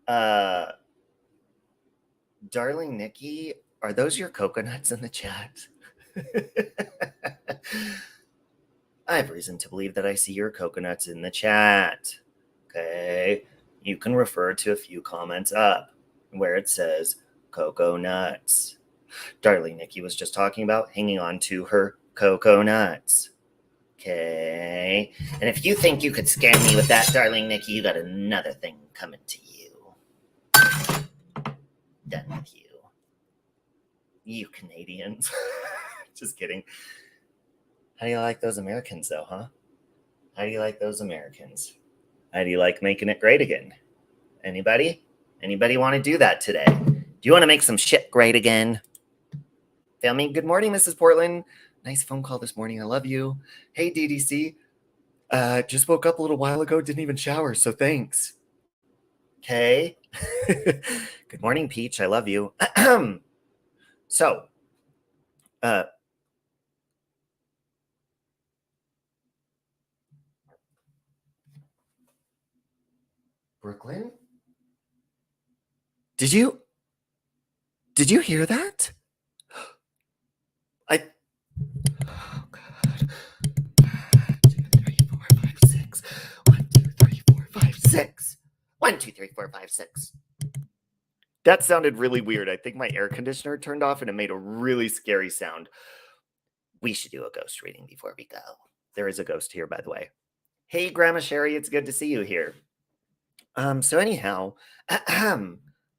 Uh, Darling Nikki, are those your coconuts in the chat? I have reason to believe that I see your coconuts in the chat. Okay. You can refer to a few comments up where it says cocoa nuts. Darling Nikki was just talking about hanging on to her cocoa nuts. Okay. And if you think you could scam me with that, Darling Nikki, you got another thing coming to you. Done with you. You Canadians. Just kidding. How do you like those Americans, though, huh? How do you like those Americans? How do you like making it great again? Anybody? Anybody want to do that today? Do you want to make some shit great again? Feel me? Good morning, Mrs. Portland. Nice phone call this morning. I love you. Hey, DDC. Just woke up a little while ago. Didn't even shower, so thanks. Okay. Good morning, Peach. I love you. So, Brooklyn? Did you hear that? Oh God. 1, 2, 3, 4, 5, 6. 1, 2, 3, 4, 5, 6. 1, 2, 3, 4, 5, 6. That sounded really weird. I think my air conditioner turned off and it made a really scary sound. We should do a ghost reading before we go. There is a ghost here, by the way. Hey, Grandma Sherry, it's good to see you here. So anyhow, let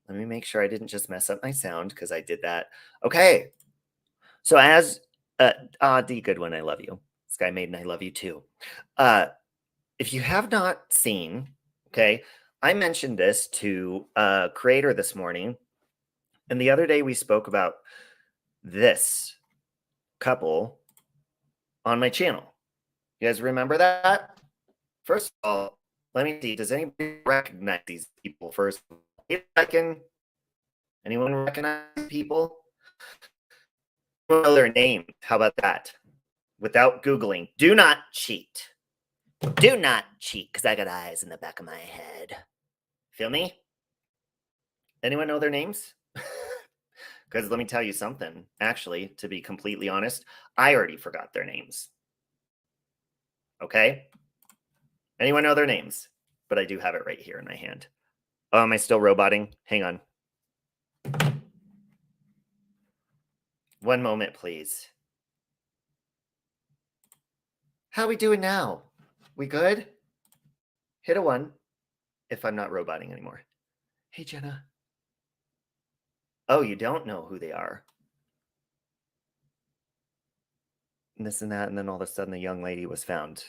me make sure I didn't just mess up my sound because I did that. Okay. So as D Goodwin, I love you. Sky Maiden, I love you too. If you have not seen, okay, I mentioned this to Creator this morning, and the other day we spoke about this couple on my channel. You guys remember that? First of all, let me see. Does anybody recognize these people first? Anyone recognize people? Know their name. How about that? Without Googling. Do not cheat. Do not cheat, because I got eyes in the back of my head. Feel me? Anyone know their names? Because let me tell you something. Actually, to be completely honest, I already forgot their names. Okay? Anyone know their names? But I do have it right here in my hand. Oh, am I still roboting? Hang on. One moment, please. How we doing now? We good? Hit a 1 if I'm not roboting anymore. Hey, Jenna. Oh, you don't know who they are. And this and that, and then all of a sudden the young lady was found.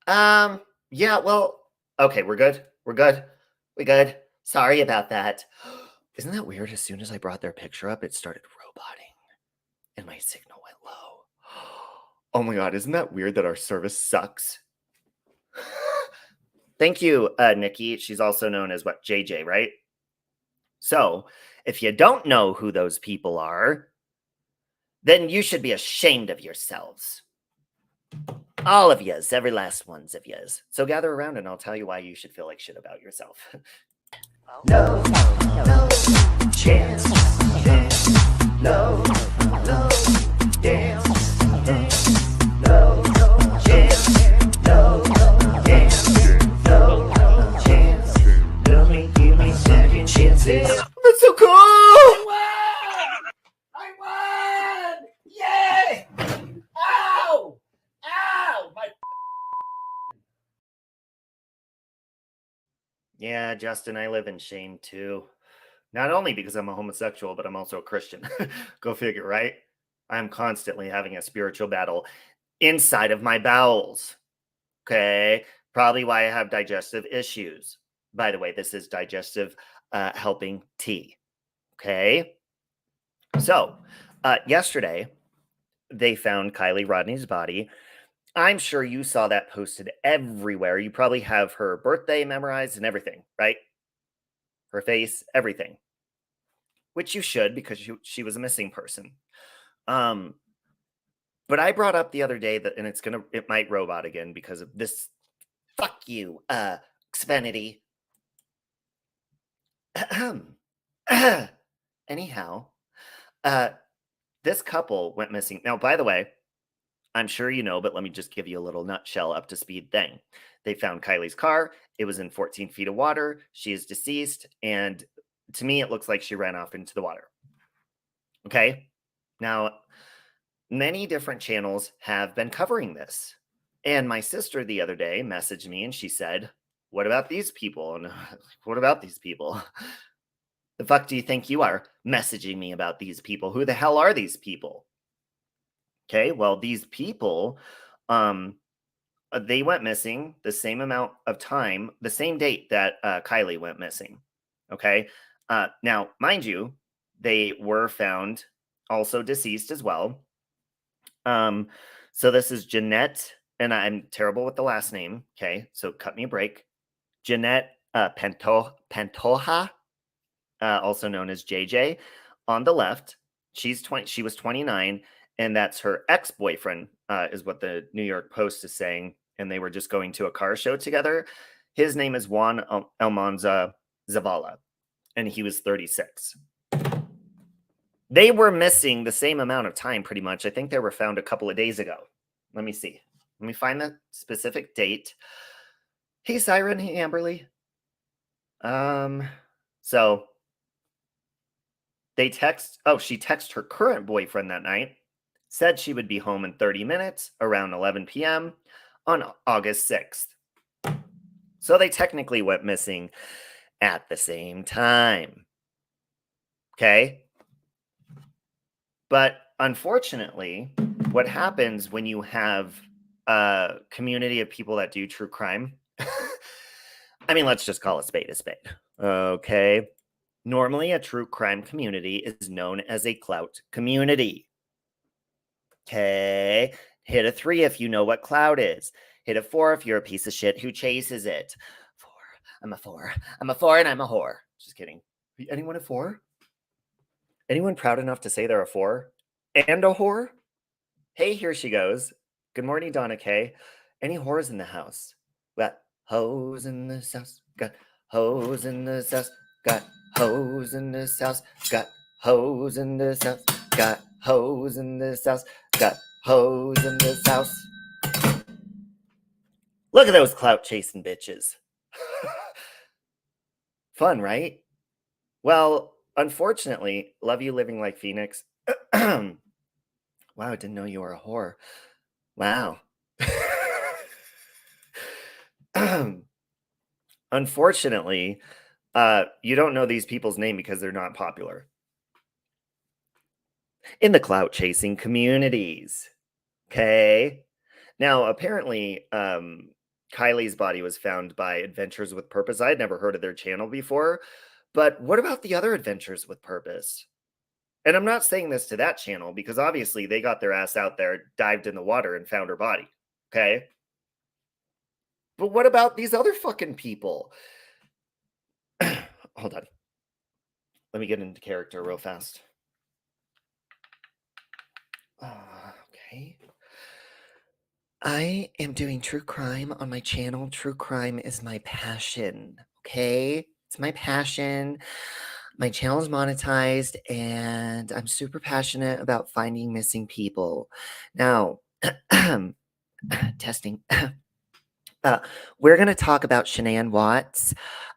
Yeah, well, okay, we're good. We're good. We good. Sorry about that. Isn't that weird? As soon as I brought their picture up, it started roboting and my signal went low. Oh my God, isn't that weird that our service sucks? Thank you, Nikki. She's also known as what? JJ, right? So if you don't know who those people are, then you should be ashamed of yourselves. All of yous, every last ones of yous. So gather around and I'll tell you why you should feel like shit about yourself. No chance, no dance, no chance, no dance, no chance. Give me second chances. That's so cool! I won! Yay! Ow! Ow! My. Yeah, Justin, I live in shame too. Not only because I'm a homosexual, but I'm also a Christian. Go figure, right? I'm constantly having a spiritual battle inside of my bowels. Okay. Probably why I have digestive issues. By the way, this is digestive helping tea. Okay. So, yesterday, they found Kiely Rodni's body. I'm sure you saw that posted everywhere. You probably have her birthday memorized and everything, right? Her face, everything. Which you should, because she was a missing person. But I brought up the other day that, and it might robot again because of this. Fuck you, Xfinity. Anyhow, this couple went missing. Now, by the way, I'm sure you know, but let me just give you a little nutshell up to speed thing. They found Kylie's car. It was in 14 feet of water. She is deceased. And to me, it looks like she ran off into the water. Okay. Now, many different channels have been covering this. And my sister the other day messaged me and she said, "What about these people?" And what about these people? The fuck do you think you are messaging me about these people? Who the hell are these people? Okay, well, these people, um, they went missing the same amount of time, the same date that Kiely went missing. Okay, now, mind you, they were found also deceased as well. Um, so this is Jeanette, and I'm terrible with the last name. Okay, so cut me a break. Jeanette Pantoja, also known as JJ, on the left. She's 20. She was 29, and that's her ex-boyfriend, is what the New York Post is saying. And they were just going to a car show together. His name is Juan Almanza Zavala, and he was 36. They were missing the same amount of time, pretty much. I think they were found a couple of days ago. Let me see. Let me find the specific date. Hey, Siren. Hey, Amberly. So they text. Oh, she texted her current boyfriend that night. Said she would be home in 30 minutes around 11 p.m. on August 6th. So they technically went missing at the same time. Okay. But unfortunately, what happens when you have a community of people that do true crime? I mean, let's just call a spade a spade. Okay. Normally, a true crime community is known as a clout community. Okay. Hit a 3 if you know what clout is. Hit a 4 if you're a piece of shit who chases it. 4. I'm a 4. I'm a 4 and I'm a whore. Just kidding. Anyone a 4? Anyone proud enough to say they're a 4 and a whore? Hey, here she goes. Good morning, Donna Kay. Any whores in the house? Got hoes in this house. Got hoes in this house. Got hoes in this house. Got hoes in this house. Got hoes in this house. Got hoes in this house. Look at those clout chasing bitches. Fun, right? Well, unfortunately, love you living like Phoenix. Wow, I didn't know you were a whore. Wow. Unfortunately, you don't know these people's name because they're not popular in the clout chasing communities. Okay. Now, apparently, Kylie's body was found by Adventures with Purpose. I'd never heard of their channel before, but what about the other Adventures with Purpose? And I'm not saying this to that channel because obviously they got their ass out there, dived in the water, and found her body. Okay. But what about these other fucking people? Hold on. Let me get into character real fast. Okay. I am doing true crime on my channel. True crime is my passion. Okay. It's my passion. My channel is monetized, and I'm super passionate about finding missing people. Now, testing. We're going to talk about Shanann Watts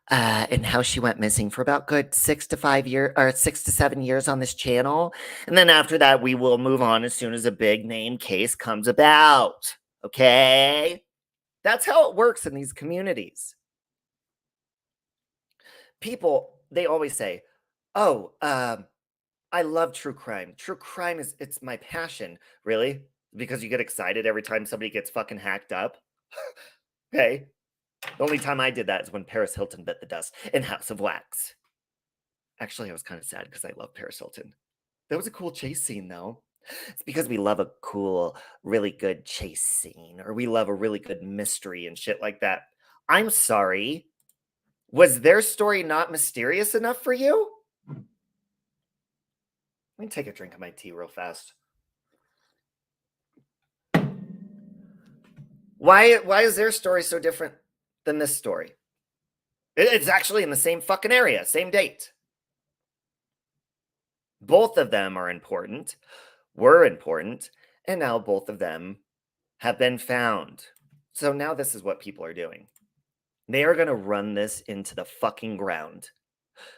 and how she went missing for about good 6 to 7 years on this channel. And then after that, we will move on as soon as a big name case comes about. Okay? That's how it works in these communities. People, they always say, "Oh, I love true crime. True crime it's my passion." Really? Because you get excited every time somebody gets fucking hacked up? Okay. The only time I did that is when Paris Hilton bit the dust in House of Wax. Actually, I was kind of sad because I love Paris Hilton. That was a cool chase scene, though. It's because we love a cool, really good chase scene, or we love a really good mystery and shit like that. I'm sorry. Was their story not mysterious enough for you? Let me take a drink of my tea real fast. Why is their story so different than this story? It's actually in the same fucking area, same date. Both of them are important, were important, and now both of them have been found. So now this is what people are doing. They are going to run this into the fucking ground.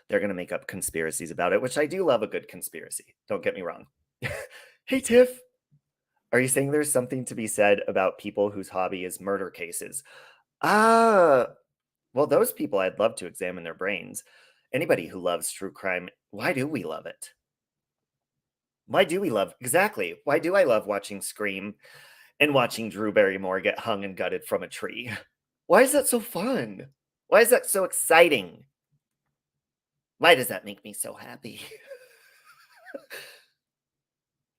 They're going to make up conspiracies about it, which I do love a good conspiracy. Don't get me wrong. Hey, Tiff. Are you saying there's something to be said about people whose hobby is murder cases? Well, those people, I'd love to examine their brains. Anybody who loves true crime, why do we love it? Why do we love, exactly, why do I love watching Scream and watching Drew Barrymore get hung and gutted from a tree? Why is that so fun? Why is that so exciting? Why does that make me so happy?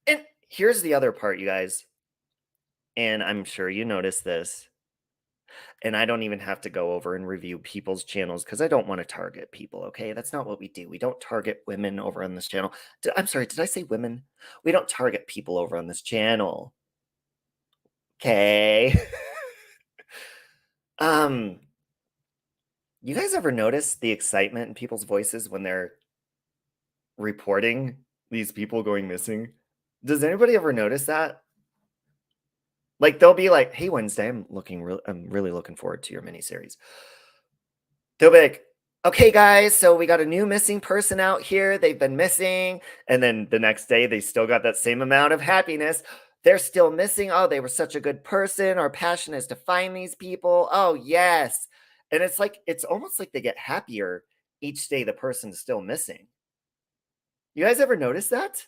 And here's the other part, you guys. And I'm sure you noticed this. And I don't even have to go over and review people's channels because I don't want to target people, okay? That's not what we do. We don't target women over on this channel. I'm sorry, did I say women? We don't target people over on this channel. Okay. You guys ever notice the excitement in people's voices when they're reporting these people going missing? Does anybody ever notice that? Like they'll be like, "Hey, Wednesday, I'm really looking forward to your miniseries." They'll be like, "Okay, guys, so we got a new missing person out here. They've been missing." And then the next day, they still got that same amount of happiness. They're still missing. Oh, they were such a good person. Our passion is to find these people. Oh, yes. And it's like, it's almost like they get happier each day the person's still missing. You guys ever notice that?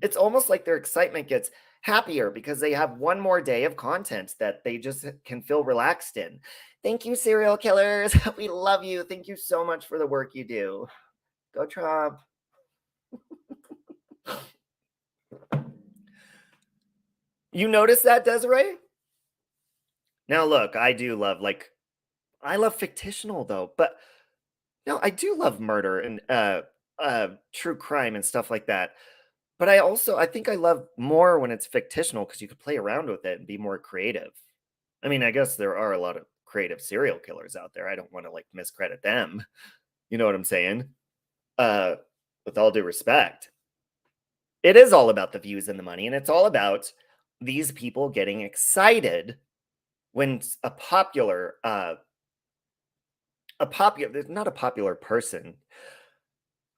It's almost like their excitement gets happier because they have one more day of content that they just can feel relaxed in. Thank you, serial killers. We love you. Thank you so much for the work you do. Go Trump. You notice that, Desiree? Now, look, I do love, like, I love fictional, though, but no, I do love murder and true crime and stuff like that. But I think I love more when it's fictional because you could play around with it and be more creative. I mean, I guess there are a lot of creative serial killers out there. I don't want to like miscredit them. You know what I'm saying? Uh, with all due respect, it is all about the views and the money, and it's all about these people getting excited when not a popular person,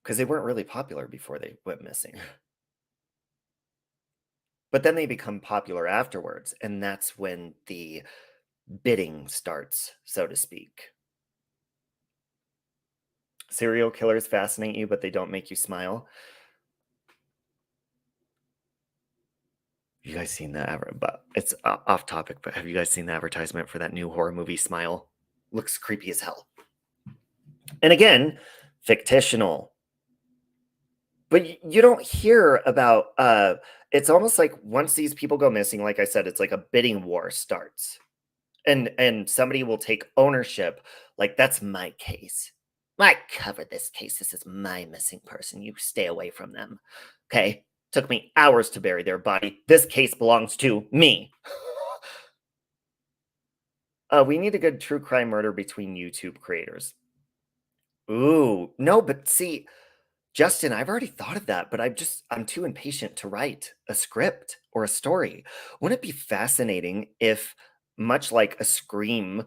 because they weren't really popular before they went missing. But then they become popular afterwards, and that's when the bidding starts, so to speak. Serial killers fascinate you, but they don't make you smile. You guys seen that? But it's off topic. But have you guys seen the advertisement for that new horror movie, Smile? Looks creepy as hell. And again, fictional. But you don't hear about. It's almost like once these people go missing, like I said, it's like a bidding war starts, and somebody will take ownership. Like that's my case. I covered this case. This is my missing person. You stay away from them. Okay. Took me hours to bury their body. This case belongs to me. We need a good true crime murder between YouTube creators. Ooh, no, but see, Justin, I've already thought of that, but I'm too impatient to write a script or a story. Wouldn't it be fascinating if, much like a Scream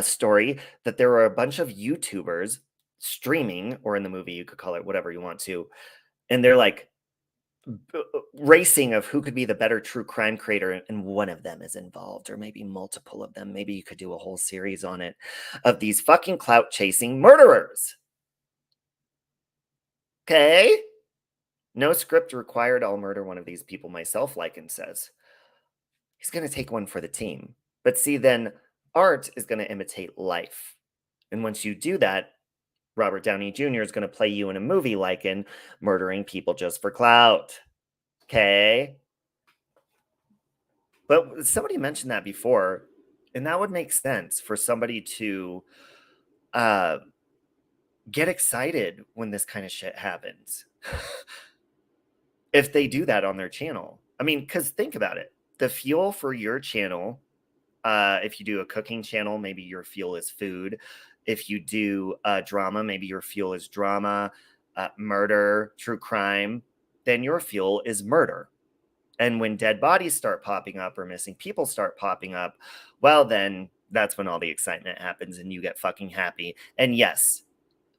story, that there were a bunch of YouTubers streaming, or in the movie, you could call it whatever you want to, and they're like racing of who could be the better true crime creator, and one of them is involved, or maybe multiple of them. Maybe you could do a whole series on it of these fucking clout chasing murderers. Okay. No script required. I'll murder one of these people myself, Lycan says. He's going to take one for the team. But see, then art is going to imitate life. And once you do that, Robert Downey Jr. is going to play you in a movie like in murdering people just for clout. Okay. But somebody mentioned that before, and that would make sense for somebody to get excited when this kind of shit happens. If they do that on their channel. I mean, because think about it. The fuel for your channel, if you do a cooking channel, maybe your fuel is food. If you do drama, maybe your fuel is drama, murder, true crime, then your fuel is murder. And when dead bodies start popping up or missing people start popping up, well, then that's when all the excitement happens and you get fucking happy. And yes,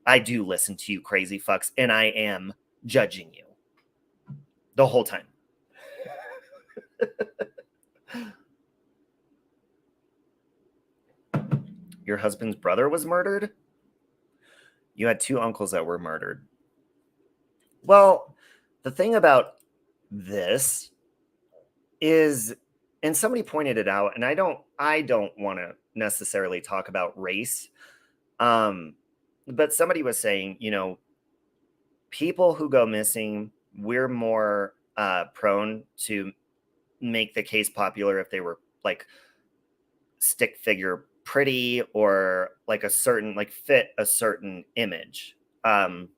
I do listen to you crazy fucks, and I am judging you the whole time. Your husband's brother was murdered? You had 2 uncles that were murdered. Well, the thing about this is, and somebody pointed it out, and I don't want to necessarily talk about race, but somebody was saying, people who go missing, we're more prone to make the case popular if they were like stick figure pretty or like a certain, like fit a certain image. And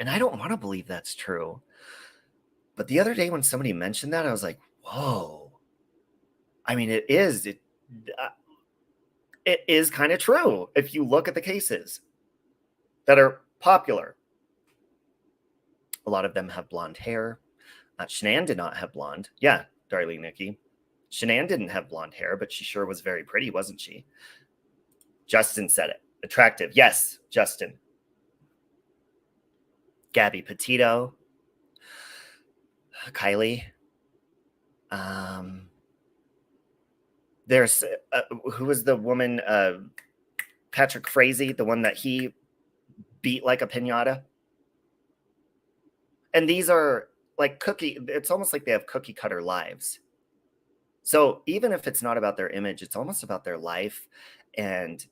I don't want to believe that's true. But the other day when somebody mentioned that, I was like, whoa. I mean, it is kind of true if you look at the cases that are popular. A lot of them have blonde hair. Shanann did not have blonde. Yeah, Darlene Nikki. Shanann didn't have blonde hair, but she sure was very pretty, wasn't she? Justin said it. Attractive. Yes, Justin. Gabby Petito. Kiely. There's who was the woman? Patrick Frazee, the one that he beat like a piñata. And these are like it's almost like they have cookie cutter lives. So even if it's not about their image, it's almost about their life. And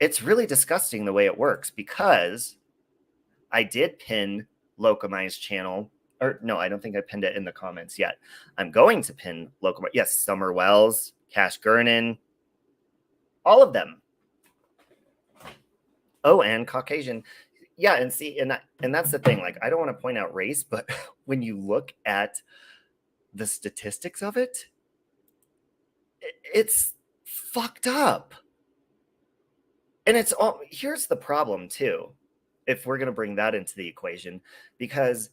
it's really disgusting the way it works, because I did pin Locomai's channel. Or no, I don't think I pinned it in the comments yet. I'm going to pin Locomai. Yes, Summer Wells, Cash Gurnan, all of them. Oh, and Caucasian. Yeah, and see, and that's the thing. Like, I don't want to point out race, but when you look at the statistics of it, it's fucked up. And it's all, here's the problem too, if we're going to bring that into the equation, because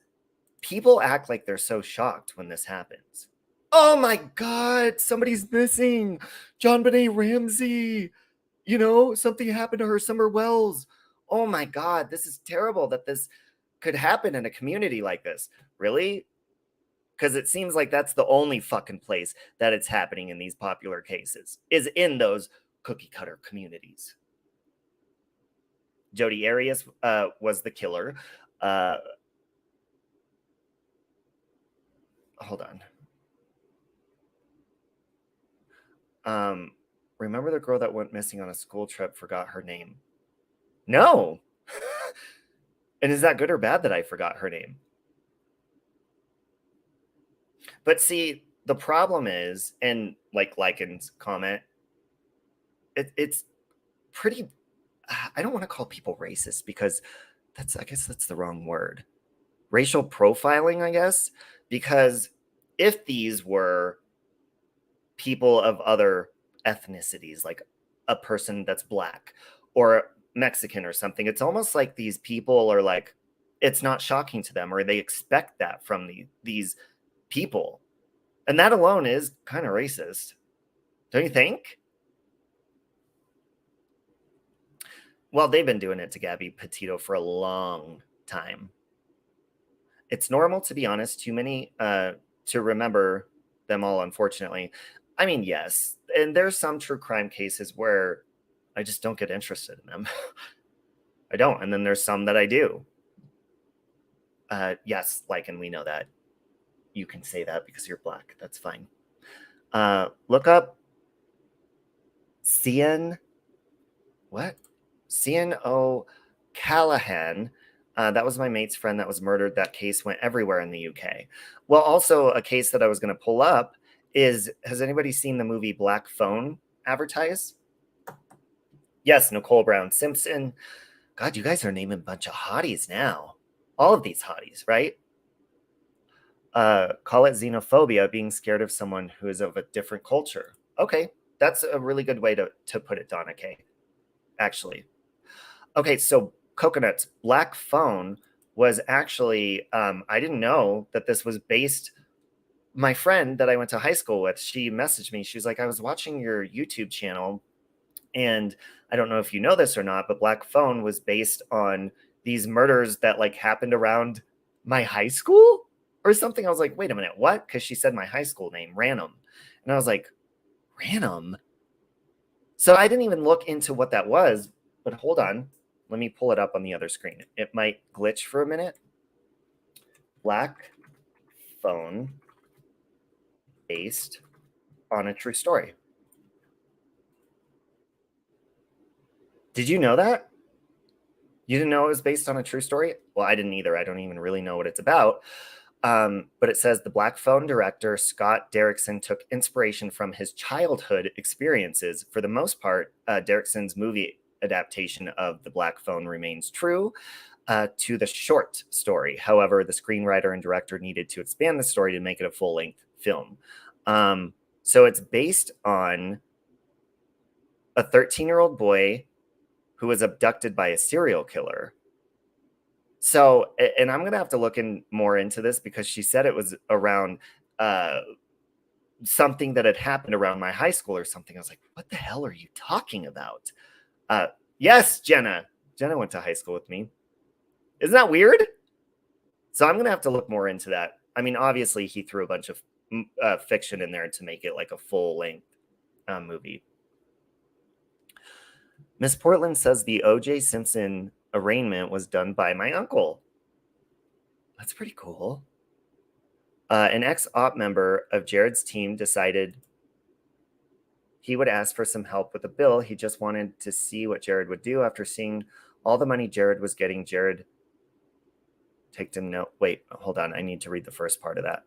people act like they're so shocked when this happens. Oh my God, somebody's missing. JonBenet Ramsey. Something happened to her, Summer Wells. Oh my God, this is terrible that this could happen in a community like this. Really? Because it seems like that's the only fucking place that it's happening in these popular cases, is in those cookie cutter communities. Jodi Arias was the killer. Hold on. Remember the girl that went missing on a school trip, forgot her name? No. And is that good or bad that I forgot her name? But see, the problem is, and like Lycan's comment, it's pretty, I don't want to call people racist, because I guess that's the wrong word. Racial profiling, I guess, because if these were people of other ethnicities, like a person that's Black or Mexican or something, it's almost like these people are like, it's not shocking to them, or they expect that from these people. And that alone is kind of racist. Don't you think? Well, they've been doing it to Gabby Petito for a long time. It's normal, to be honest. Too many to remember them all, unfortunately. I mean, yes. And there's some true crime cases where I just don't get interested in them. I don't. And then there's some that I do. Yes, and we know that. You can say that because you're Black. That's fine. Look up Cian O'Callahan. That was my mate's friend that was murdered. That case went everywhere in the UK. Well, also a case that I was going to pull up is, has anybody seen the movie Black Phone advertised? Yes, Nicole Brown Simpson. God, you guys are naming a bunch of hotties now. All of these hotties, right? Call it xenophobia, being scared of someone who is of a different culture. Okay, That's a really good way to put it, Donna K. Actually. Okay, so Coconuts Black Phone was actually, I didn't know that this was based. My friend that I went to high school with, she messaged me. She was like, I was watching your YouTube channel, and I don't know if you know this or not, but Black Phone was based on these murders that like happened around my high school or something. I was like, wait a minute, what? Because she said my high school name, Random. And I was like, Random? So I didn't even look into what that was, but hold on. Let me pull it up on the other screen. It might glitch for a minute. Black Phone based on a true story. Did you know that? You didn't know it was based on a true story? Well, I didn't either. I don't even really know what it's about. But it says the Black Phone director, Scott Derrickson, took inspiration from his childhood experiences. For the most part, Derrickson's movie adaptation of The Black Phone remains true to the short story. However, the screenwriter and director needed to expand the story to make it a full-length film. So it's based on a 13-year-old boy who was abducted by a serial killer. So, and I'm going to have to look in more into this because she said it was around something that had happened around my high school or something. I was like, what the hell are you talking about? Yes, Jenna. Jenna went to high school with me. Isn't that weird? So I'm going to have to look more into that. I mean, obviously he threw a bunch of fiction in there to make it like a full-length movie. Miss Portland says the O.J. Simpson arraignment was done by my uncle. That's pretty cool. An ex-op member of Jared's team decided he would ask for some help with a bill. He just wanted to see what Jared would do. After seeing all the money Jared was getting, Jared take him no. Wait, hold on. I need to read the first part of that.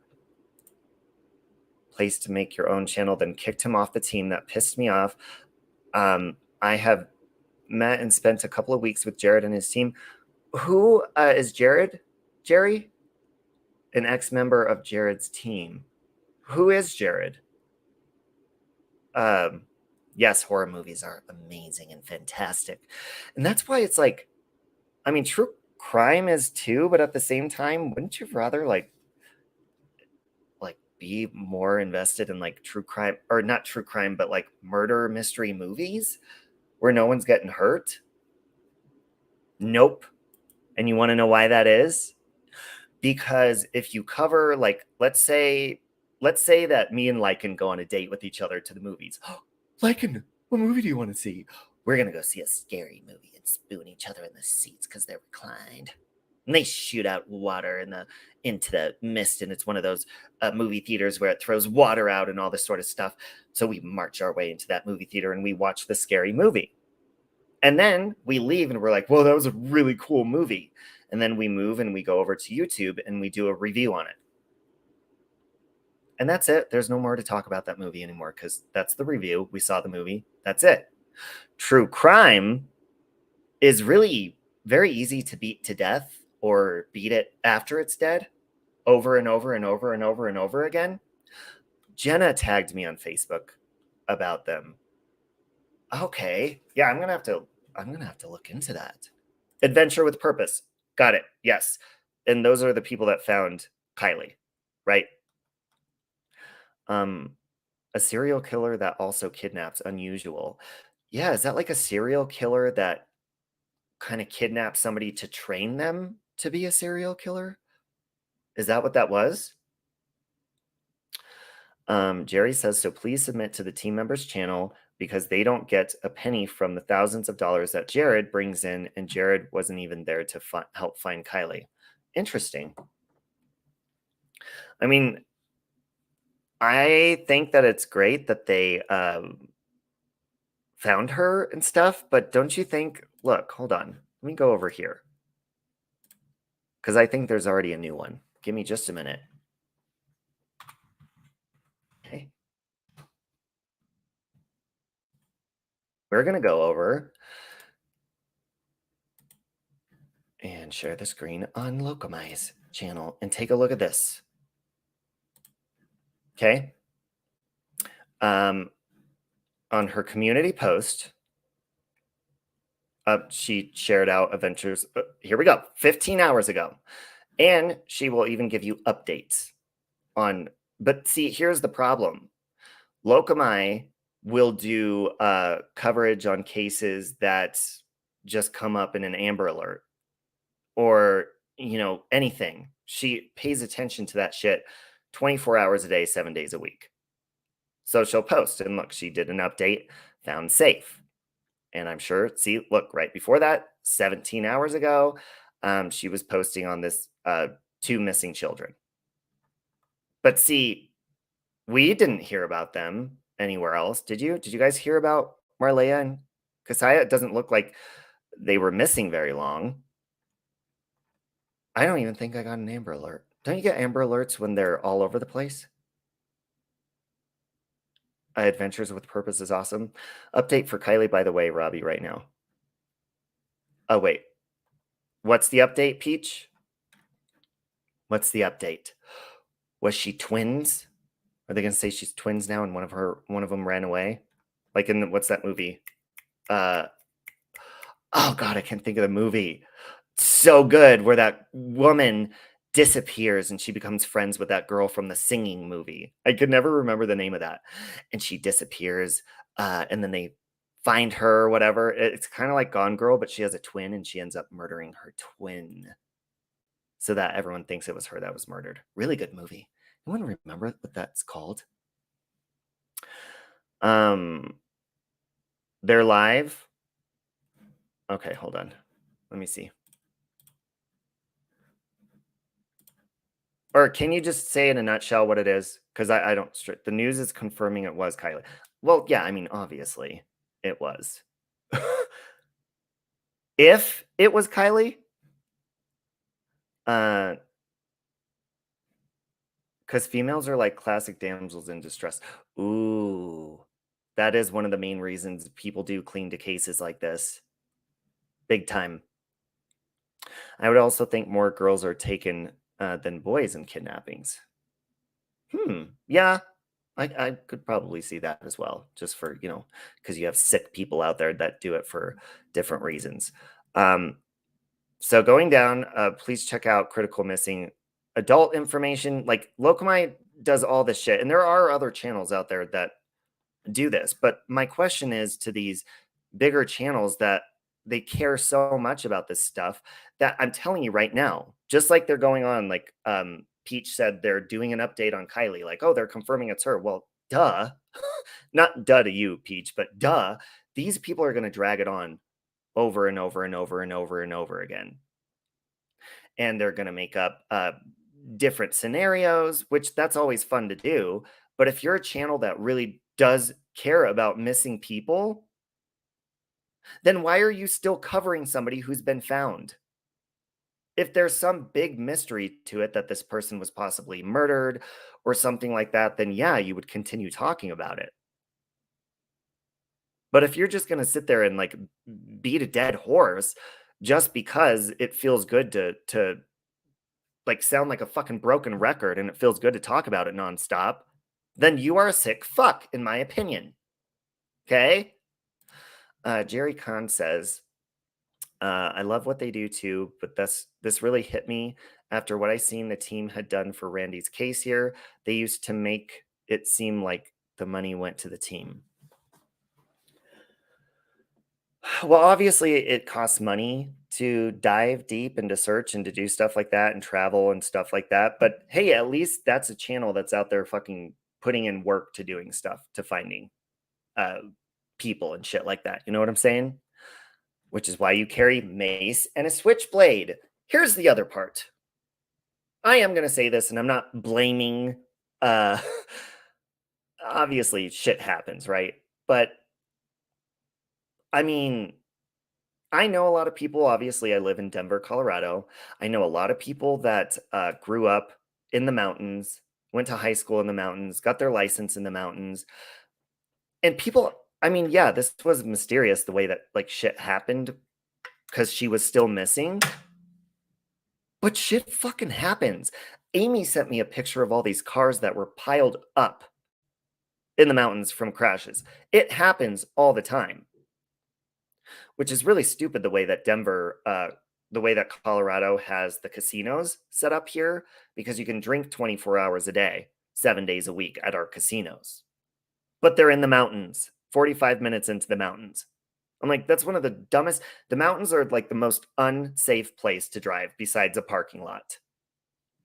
Place to make your own channel, then kicked him off the team. That pissed me off. I have met and spent a couple of weeks with Jared and his team. Who is Jared? Jerry? An ex-member of Jared's team. Who is Jared? Yes, horror movies are amazing and fantastic. And that's why it's like, I mean, true crime is too, but at the same time, wouldn't you rather like be more invested in like true crime, or not true crime, but like murder mystery movies where no one's getting hurt? Nope. And you want to know why that is? Because if you cover, like, let's say that me and Lycan go on a date with each other to the movies. Lycan, what movie do you want to see? We're going to go see a scary movie and spoon each other in the seats because they're reclined. And they shoot out water into the mist, and it's one of those movie theaters where it throws water out and all this sort of stuff. So we march our way into that movie theater and we watch the scary movie. And then we leave and we're like, whoa, that was a really cool movie. And then we move and we go over to YouTube and we do a review on it. And that's it. There's no more to talk about that movie anymore because that's the review. We saw the movie. That's it. True crime is really very easy to beat to death or beat it after it's dead over and over and over and over and over again. Jenna tagged me on Facebook about them. Okay. Yeah, I'm gonna have to look into that. Adventure with Purpose. Got it. Yes. And those are the people that found Kiely, right? A serial killer that also kidnaps. Unusual. Yeah, is that like a serial killer that kind of kidnaps somebody to train them to be a serial killer? Is that what that was? Jerry says, so please submit to the team members channel because they don't get a penny from the thousands of dollars that Jared brings in, and Jared wasn't even there to help find Kiely. Interesting. I mean, I think that it's great that they found her and stuff, but don't you think, look, hold on. Let me go over here. Because I think there's already a new one. Give me just a minute. Okay. We're going to go over and share the screen on Locomai's channel and take a look at this. Okay. on her community post, she shared out adventures. Here we go, 15 hours ago. And she will even give you updates on. But see, here's the problem. Locumi will do coverage on cases that just come up in an Amber Alert or, anything. She pays attention to that shit 24 hours a day, 7 days a week. So she'll post and look, she did an update, found safe. And I'm sure, see, look, right before that, 17 hours ago, she was posting on this 2 missing children. But see, we didn't hear about them anywhere else. Did you? Did you guys hear about Marleya and Kasaya? It doesn't look like they were missing very long. I don't even think I got an Amber Alert. Don't you get Amber Alerts when they're all over the place? Adventures with Purpose is awesome. Update for Kiely, by the way, Robbie, right now. Oh, wait. What's the update, Peach? What's the update? Was she twins? Are they gonna say she's twins now and one of them ran away? Like in what's that movie? Oh god, I can't think of the movie. So good, where that woman disappears and she becomes friends with that girl from the singing movie. I could never remember the name of that. And she disappears, and then they find her or whatever. It's kind of like Gone Girl, but she has a twin and she ends up murdering her twin so that everyone thinks it was her that was murdered. Really good movie. Anyone remember what that's called? They're live. Okay, hold on. Let me see. Or can you just say in a nutshell what it is? Because I don't. The news is confirming it was Kiely. Well, yeah, I mean, obviously it was. If it was Kiely, because females are like classic damsels in distress. Ooh, that is one of the main reasons people do clean to cases like this. Big time. I would also think more girls are taken than boys in kidnappings. Yeah, I could probably see that as well, just for, because you have sick people out there that do it for different reasons. So going down, please check out Critical Missing adult information. Like Locumi does all this shit, and there are other channels out there that do this. But my question is to these bigger channels that they care so much about this stuff that I'm telling you right now, just like they're going on, like Peach said, they're doing an update on Kiely, like, oh, they're confirming it's her. Well, duh. Not duh to you, Peach, but duh. These people are going to drag it on over and over and over and over and over again. And they're going to make up different scenarios, which that's always fun to do. But if you're a channel that really does care about missing people, then why are you still covering somebody who's been found? If there's some big mystery to it that this person was possibly murdered or something like that, then yeah, you would continue talking about it. But if you're just going to sit there and like beat a dead horse just because it feels good to like sound like a fucking broken record and it feels good to talk about it nonstop, then you are a sick fuck, in my opinion. Okay? Jerry Kahn says, I love what they do too, but this really hit me after what I seen the team had done for Randy's case here. They used to make it seem like the money went to the team. Well, obviously it costs money to dive deep and to search and to do stuff like that and travel and stuff like that. But hey, at least that's a channel that's out there fucking putting in work to doing stuff, to finding people and shit like that. You know what I'm saying? Which is why you carry mace and a switchblade. Here's the other part. I am going to say this, and I'm not blaming. Obviously, shit happens, right? But I mean, I know a lot of people. Obviously, I live in Denver, Colorado. I know a lot of people that grew up in the mountains, went to high school in the mountains, got their license in the mountains. And people, I mean, yeah, this was mysterious the way that like shit happened because she was still missing. But shit fucking happens. Amy sent me a picture of all these cars that were piled up in the mountains from crashes. It happens all the time, which is really stupid the way that the way that Colorado has the casinos set up here, because you can drink 24 hours a day, 7 days a week at our casinos. But they're in the mountains, 45 minutes into the mountains. I'm like, that's one of the dumbest. The mountains are like the most unsafe place to drive besides a parking lot.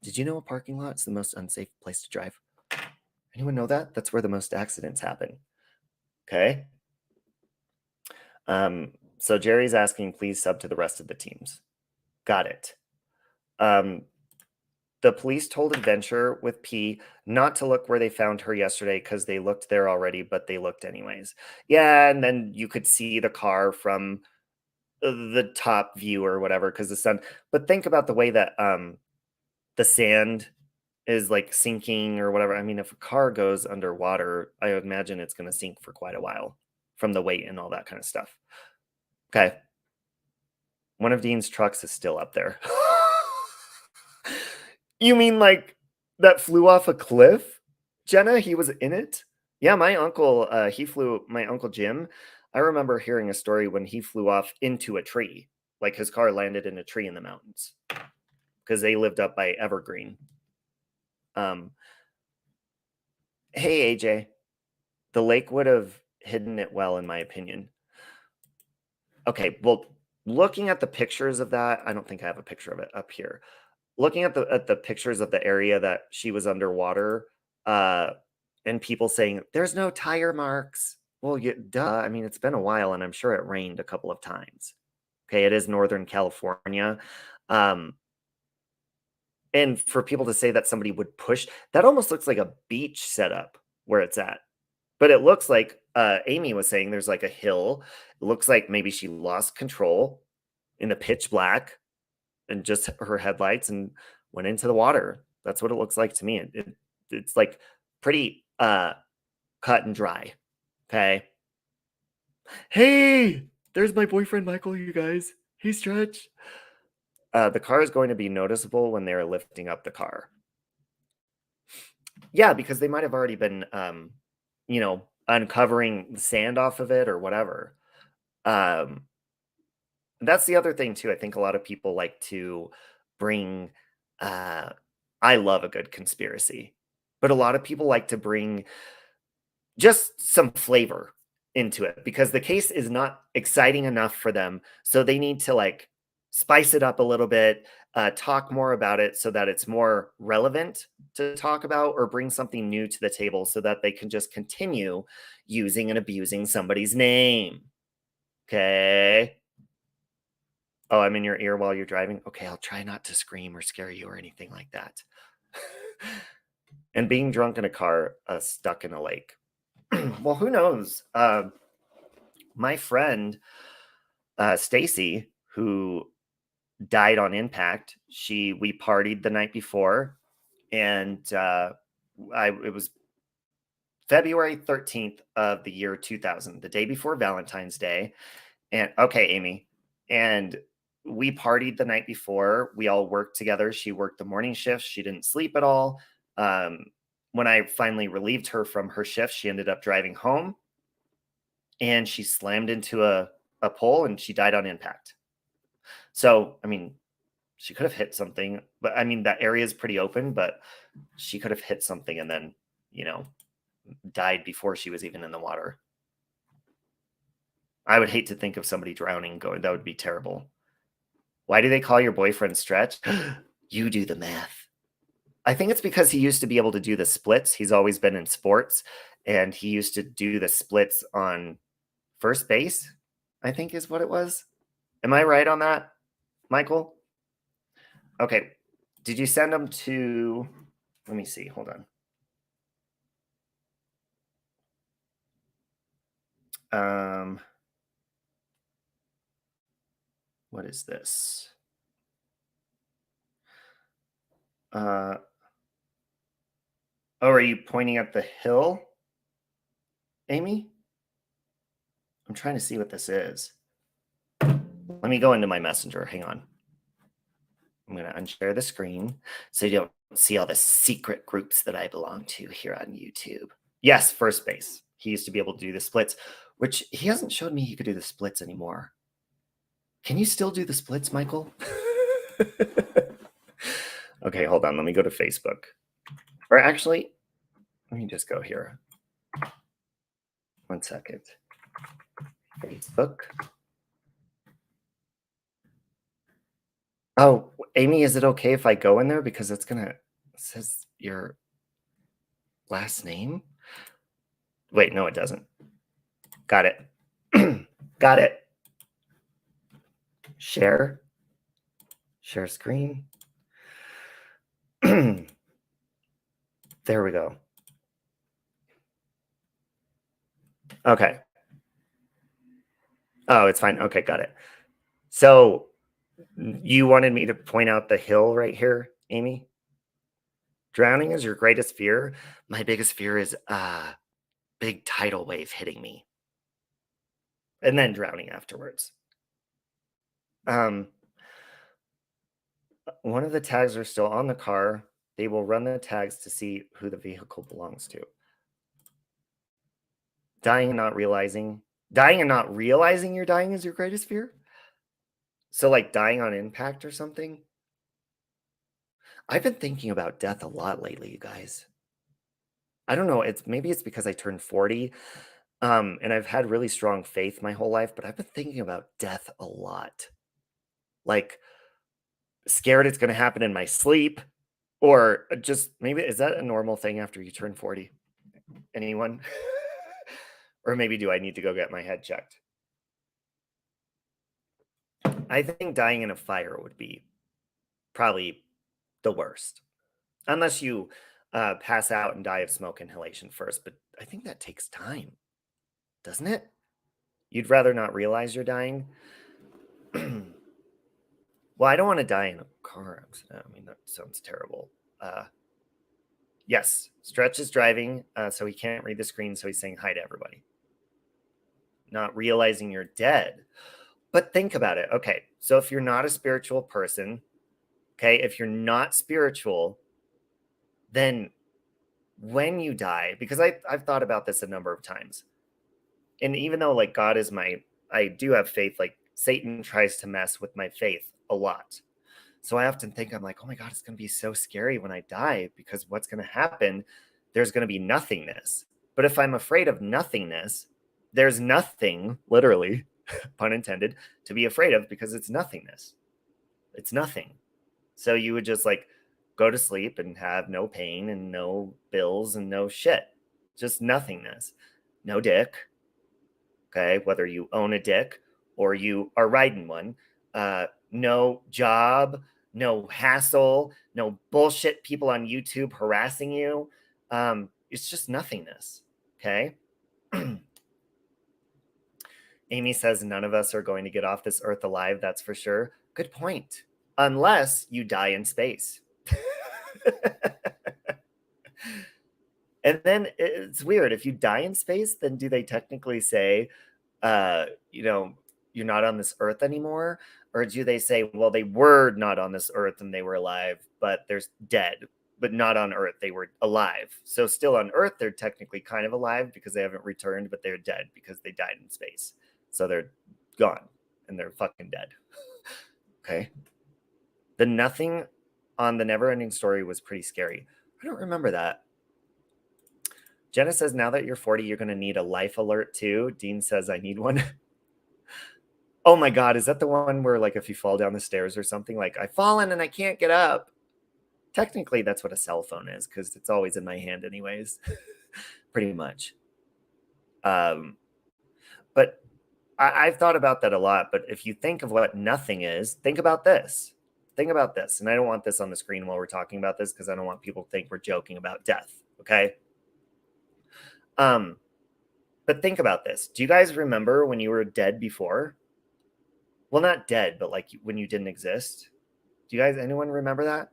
Did you know a parking lot is the most unsafe place to drive? Anyone know that? That's where the most accidents happen. Okay. So Jerry's asking, please sub to the rest of the teams. Got it. The police told Adventure with P not to look where they found her yesterday because they looked there already, but they looked anyways. Yeah, and then you could see the car from the top view or whatever because the sun. But think about the way that the sand is like sinking or whatever. I mean, if a car goes underwater, I would imagine it's going to sink for quite a while from the weight and all that kind of stuff. Okay. One of Dean's trucks is still up there. You mean like that flew off a cliff? Jenna, he was in it? Yeah, my uncle, my Uncle Jim, I remember hearing a story when he flew off into a tree. Like his car landed in a tree in the mountains because they lived up by Evergreen. Hey, AJ, the lake would have hidden it well, in my opinion. Okay, well, looking at the pictures of that, I don't think I have a picture of it up here. Looking at the pictures of the area that she was underwater, and people saying there's no tire marks. Well, duh. I mean, it's been a while, and I'm sure it rained a couple of times. Okay, it is Northern California, and for people to say that somebody would push, that almost looks like a beach setup where it's at. But it looks like Amy was saying there's like a hill. It looks like maybe she lost control in the pitch black and just her headlights and went into the water. That's what it looks like to me. It's like pretty cut and dry. Okay. Hey, there's my boyfriend Michael, you guys. Hey, Stretch. The car is going to be noticeable when they're lifting up the car. Yeah, because they might have already been uncovering the sand off of it or whatever. That's the other thing too. I think a lot of people like to bring I love a good conspiracy, but a lot of people like to bring just some flavor into it because the case is not exciting enough for them. So they need to like spice it up a little bit, talk more about it so that it's more relevant to talk about or bring something new to the table so that they can just continue using and abusing somebody's name. Okay. Oh, I'm in your ear while you're driving? Okay, I'll try not to scream or scare you or anything like that. And being drunk in a car, stuck in a lake. Well, who knows? My friend, Stacy, who died on impact, we partied the night before, and it was February 13th of the year 2000, the day before Valentine's Day. And okay, Amy, and we partied the night before. We all worked together. She worked the morning shift. She didn't sleep at all. When I finally relieved her from her shift, she ended up driving home and she slammed into a pole and she died on impact. So, I mean, she could have hit something, but I mean, that area is pretty open, but she could have hit something and then, died before she was even in the water. I would hate to think of somebody drowning going, that would be terrible. Why do they call your boyfriend Stretch? You do the math. I think it's because he used to be able to do the splits. He's always been in sports, and he used to do the splits on first base, I think is what it was. Am I right on that, Michael? Okay. Did you send them to, let me see, hold on. What is this? Oh, are you pointing at the hill, Amy? I'm trying to see what this is. Let me go into my messenger. Hang on. I'm going to unshare the screen so you don't see all the secret groups that I belong to here on YouTube. Yes, first base. He used to be able to do the splits, which he hasn't showed me he could do the splits anymore. Can you still do the splits, Michael? Okay, hold on. Let me go to Facebook. Or actually, let me just go here. 1 second. Facebook. Oh, Amy, is it okay if I go in there? Because it's gonna, it says your last name? Wait, no, it doesn't. Got it. Got it. Share. Share screen. There we go. Okay. Oh, it's fine. Okay, got it. So you wanted me to point out the hill right here, Amy? Drowning is your greatest fear? My biggest fear is a big tidal wave hitting me. And then drowning afterwards. One of the tags are still on the car. They will run the tags to see who the vehicle belongs to. Dying and not realizing you're dying is your greatest fear? So like dying on impact or something? I've been thinking about death a lot lately, you guys. I don't know, maybe it's because I turned 40, and I've had really strong faith my whole life, but I've been thinking about death a lot. Like, scared it's gonna happen in my sleep, or just maybe is that a normal thing after you turn 40? Anyone? Or maybe do I need to go get my head checked? I think dying in a fire would be probably the worst. Unless you pass out and die of smoke inhalation first, but I think that takes time, doesn't it? You'd rather not realize you're dying? Well, I don't want to die in a car accident. I mean, that sounds terrible. Yes, Stretch is driving, so he can't read the screen, so he's saying hi to everybody. Not realizing you're dead. But think about it. Okay, so if you're not a spiritual person, okay, if you're not spiritual, then when you die, because I've thought about this a number of times, and even though like God is I do have faith, like Satan tries to mess with my faith a lot. So I often think, I'm like, oh my God, it's going to be so scary when I die, because what's going to happen? There's going to be nothingness. But if I'm afraid of nothingness, there's nothing, literally, pun intended, to be afraid of, because it's nothingness. It's nothing. So you would just like go to sleep and have no pain and no bills and no shit. Just nothingness. No dick. Okay. Whether you own a dick or you are riding one. No job, no hassle, no bullshit people on YouTube harassing you. It's just nothingness. Okay. Amy says none of us are going to get off this earth alive. That's for sure. Good point. Unless you die in space. And then it's weird. If you die in space, then do they technically say, you're not on this earth anymore? Or do they say, well, they were not on this earth and they were alive, but they're dead, but not on earth. They were alive. So still on earth, they're technically kind of alive because they haven't returned, but they're dead because they died in space. So they're gone and they're fucking dead. Okay. The nothing on the Never Ending Story was pretty scary. I don't remember that. Jenna says, now that you're 40, you're going to need a life alert too. Dean says, I need one. Oh my God, is that the one where like if you fall down the stairs or something, like I've fallen and I can't get up? Technically, that's what a cell phone is, because it's always in my hand anyways, pretty much. But I've thought about that a lot. But if you think of what nothing is, think about this. Think about this. And I don't want this on the screen while we're talking about this, because I don't want people to think we're joking about death. Okay. But think about this. Do you guys remember when you were dead before? Well, not dead, but like when you didn't exist. Do you guys, anyone remember that?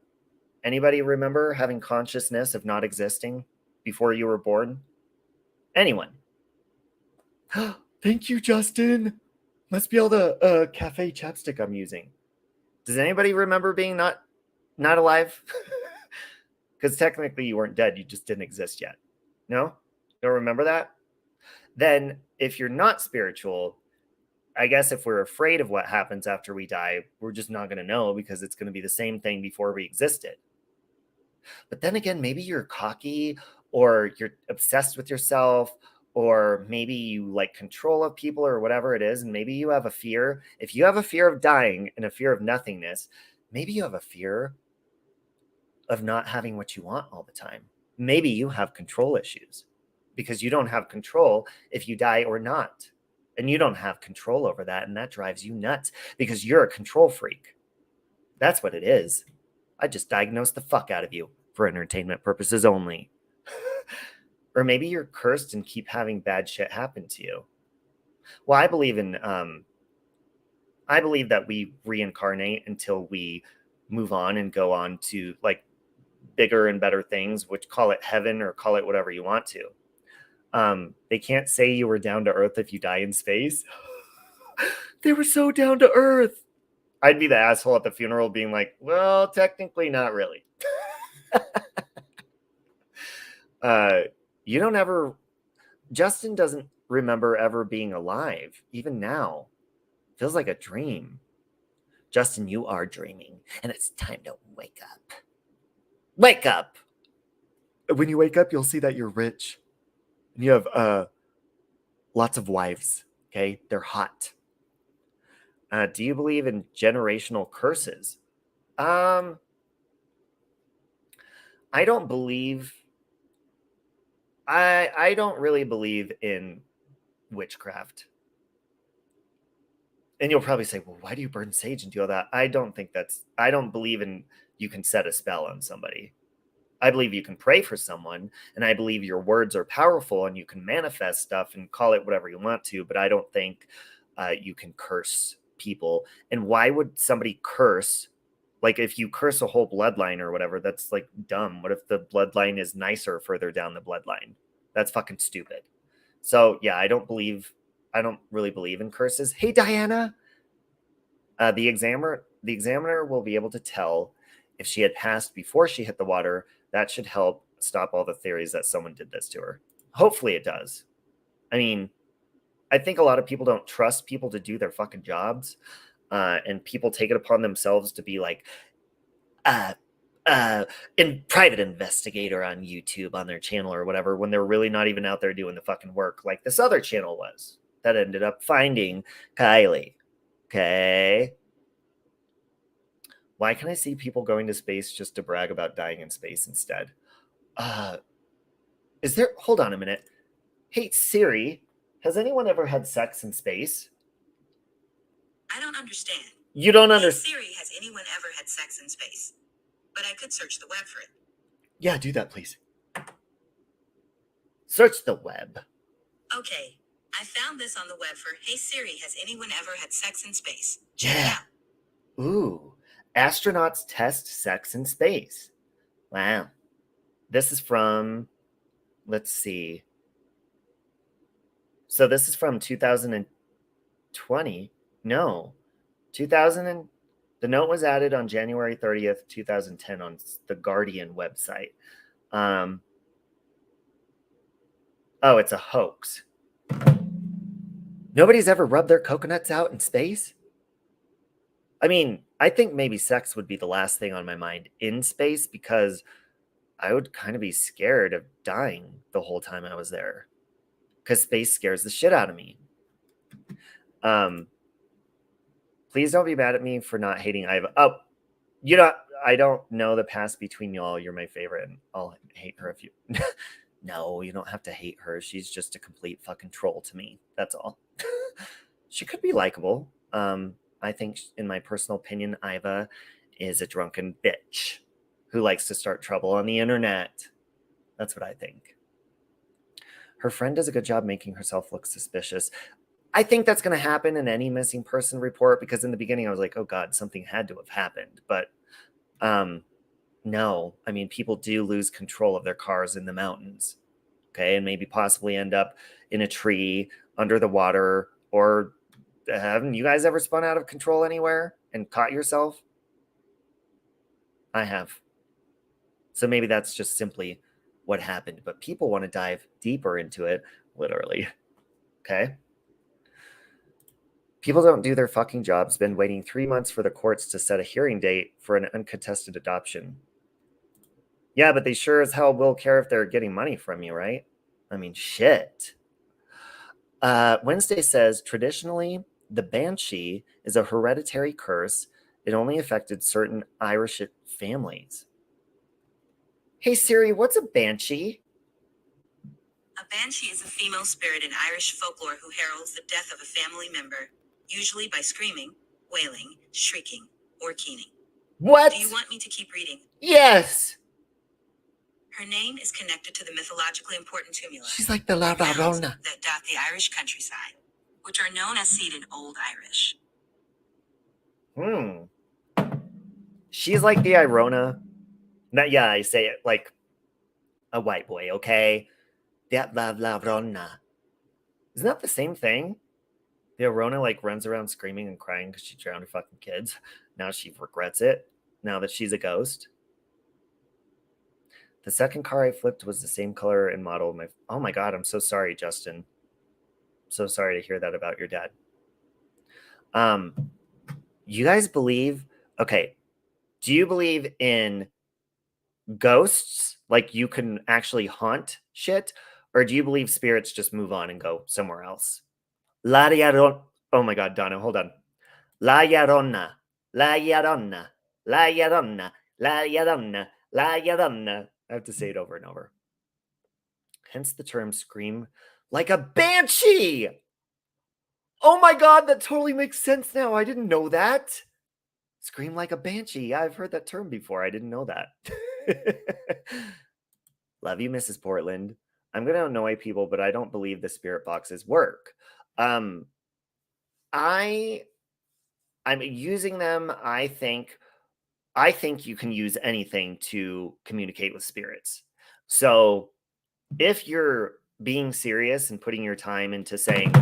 Anybody remember having consciousness of not existing before you were born? Anyone? Thank you, Justin. Must be all the cafe chapstick I'm using. Does anybody remember being not alive? Because technically you weren't dead, you just didn't exist yet. No? Don't remember that? Then if you're not spiritual, I guess if we're afraid of what happens after we die, we're just not going to know because it's going to be the same thing before we existed. But then again, maybe you're cocky or you're obsessed with yourself, or maybe you like control of people or whatever it is. And maybe you have a fear. If you have a fear of dying and a fear of nothingness, maybe you have a fear of not having what you want all the time. Maybe you have control issues because you don't have control if you die or not. And you don't have control over that. And that drives you nuts because you're a control freak. That's what it is. I just diagnosed the fuck out of you for entertainment purposes only. Or maybe you're cursed and keep having bad shit happen to you. Well, I believe that we reincarnate until we move on and go on to like bigger and better things, which call it heaven or call it whatever you want to. They can't say you were down to earth if you die in space. They were so down to earth. I'd be the asshole at the funeral being like, well, technically not really. You don't ever, Justin doesn't remember ever being alive, even now. Feels like a dream. Justin, you are dreaming, and it's time to wake up. Wake up! When you wake up, you'll see that you're rich. And you have lots of wives, okay? They're hot. Do you believe in generational curses? I don't believe... I don't really believe in witchcraft. And you'll probably say, well, why do you burn sage and do all that? I don't believe in you can set a spell on somebody. I believe you can pray for someone, and I believe your words are powerful and you can manifest stuff and call it whatever you want to, but I don't think you can curse people. And why would somebody curse? Like if you curse a whole bloodline or whatever, that's like dumb. What if the bloodline is nicer further down the bloodline? That's fucking stupid. So yeah, I don't really believe in curses. Hey, Diana. The examiner will be able to tell if she had passed before she hit the water. That should help stop all the theories that someone did this to her. Hopefully it does. I mean, I think a lot of people don't trust people to do their fucking jobs. And people take it upon themselves to be like, in private investigator on YouTube on their channel or whatever, when they're really not even out there doing the fucking work like this other channel was that ended up finding Kiely. Okay. Why can I see people going to space just to brag about dying in space instead? Hold on a minute. Hey, Siri, has anyone ever had sex in space? I don't understand. You don't understand? Hey, Siri, has anyone ever had sex in space? But I could search the web for it. Yeah, do that, please. Search the web. Okay, I found this on the web for, hey, Siri, has anyone ever had sex in space? Yeah. Ooh. Astronauts test sex in space. Wow. This is from, let's see. So this is from 2020. No. The note was added on January 30th, 2010 on the Guardian website. Oh, it's a hoax. Nobody's ever rubbed their coconuts out in space? I mean, I think maybe sex would be the last thing on my mind in space because I would kind of be scared of dying the whole time I was there. Because space scares the shit out of me. Please don't be mad at me for not hating Iva. Oh, I don't know the past between y'all. You're my favorite, and I'll hate her if you... No, you don't have to hate her. She's just a complete fucking troll to me. That's all. She could be likable. I think, in my personal opinion, Iva is a drunken bitch who likes to start trouble on the internet. That's what I think. Her friend does a good job making herself look suspicious. I think that's going to happen in any missing person report because in the beginning I was like, oh God, something had to have happened. But no, I mean, people do lose control of their cars in the mountains. Okay. And maybe possibly end up in a tree under the water. Or haven't you guys ever spun out of control anywhere and caught yourself? I have. So maybe that's just simply what happened, but people want to dive deeper into it, literally. Okay? People don't do their fucking jobs, been waiting 3 months for the courts to set a hearing date for an uncontested adoption. Yeah, but they sure as hell will care if they're getting money from you, right? I mean, shit. Wednesday says, traditionally, the banshee is a hereditary curse. It only affected certain Irish families. Hey, Siri, what's a banshee? A banshee is a female spirit in Irish folklore who heralds the death of a family member, usually by screaming, wailing, shrieking, or keening. What? Do you want me to keep reading? Yes! Her name is connected to the mythologically important tumuli. She's like the La mounds Llorona. that dot the Irish countryside, which are known as seed in Old Irish. She's like the Irona. Yeah, I say it like a white boy, okay? That La Llorona. Isn't that the same thing? The Irona like runs around screaming and crying because she drowned her fucking kids. Now she regrets it. Now that she's a ghost. The second car I flipped was the same color and model. Oh my god, I'm so sorry, Justin. So sorry to hear that about your dad. You guys believe? Okay, do you believe in ghosts? Like you can actually haunt shit, or do you believe spirits just move on and go somewhere else? La Llorona. Oh my god, Donna, hold on. La Llorona, La Llorona, La Llorona, La Llorona, La Llorona. I have to say it over and over. Hence the term scream like a banshee. Oh my god, that totally makes sense now. I didn't know that. Scream like a banshee. I've heard that term before. I didn't know that. Love you, Mrs. Portland. I'm going to annoy people, but I don't believe the spirit boxes work. I'm using them. I think you can use anything to communicate with spirits. So if you're being serious and putting your time into saying,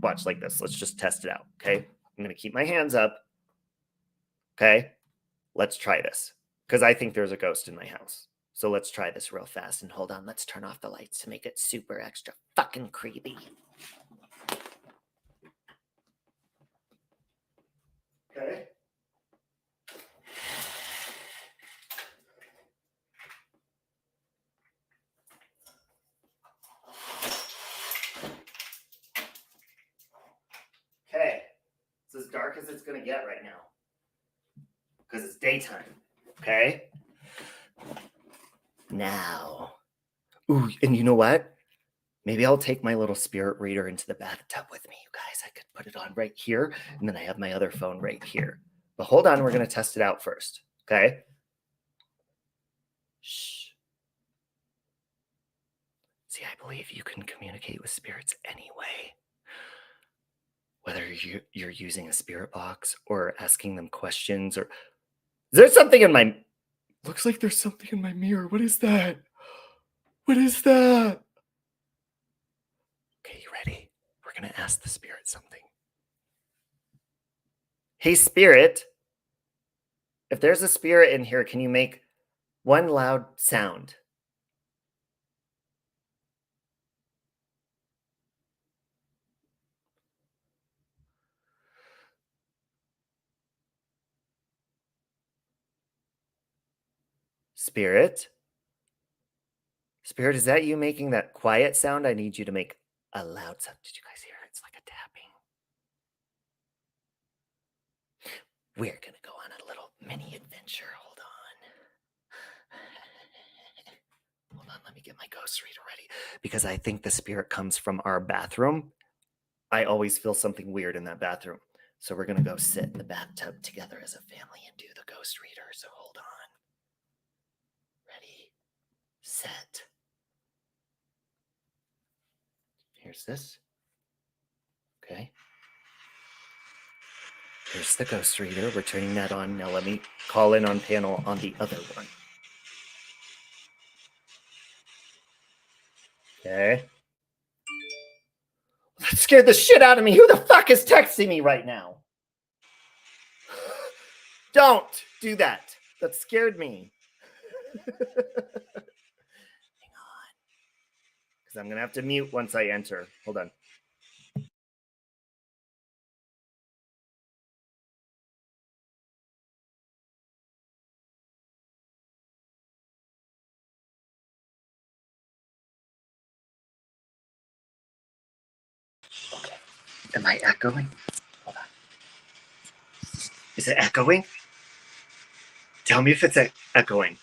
watch like this, let's just test it out. Okay. I'm going to keep my hands up. Okay. Let's try this because I think there's a ghost in my house. So let's try this real fast and hold on. Let's turn off the lights to make it super extra fucking creepy. Okay. Okay. It's as dark as it's going to get right now because it's daytime. Okay. Now. Ooh, and you know what? Maybe I'll take my little spirit reader into the bathtub with me, you guys. I could put it on right here, and then I have my other phone right here. But hold on, we're going to test it out first, okay? Shh. See, I believe you can communicate with spirits anyway. Whether you're using a spirit box or asking them questions or... Is there something in my... Looks like there's something in my mirror. What is that? What is that? Okay, you ready? We're going to ask the spirit something. Hey, spirit. If there's a spirit in here, can you make one loud sound? Spirit? Spirit, is that you making that quiet sound? I need you to make a loud sound. Did you guys hear it? It's like a tapping. We're going to go on a little mini adventure. Hold on. Hold on, let me get my ghost reader ready. Because I think the spirit comes from our bathroom. I always feel something weird in that bathroom. So we're going to go sit in the bathtub together as a family and do the ghost reader. So hold on. Ready, set. Here's this. Okay. Here's the ghost reader. We're turning that on. Now let me call in on panel on the other one. Okay. That scared the shit out of me. Who the fuck is texting me right now? Don't do that. That scared me. Hang So I'm going to have to mute once I enter. Hold on. Okay. Am I echoing? Hold on. Is it echoing? Tell me if it's echoing.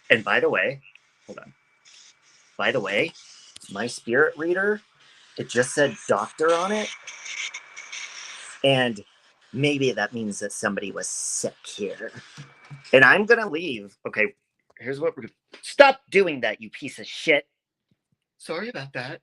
And by the way, hold on. By the way, my spirit reader, it just said doctor on it. And maybe that means that somebody was sick here. And I'm going to leave. Okay, here's what we're going to... Stop doing that, you piece of shit. Sorry about that.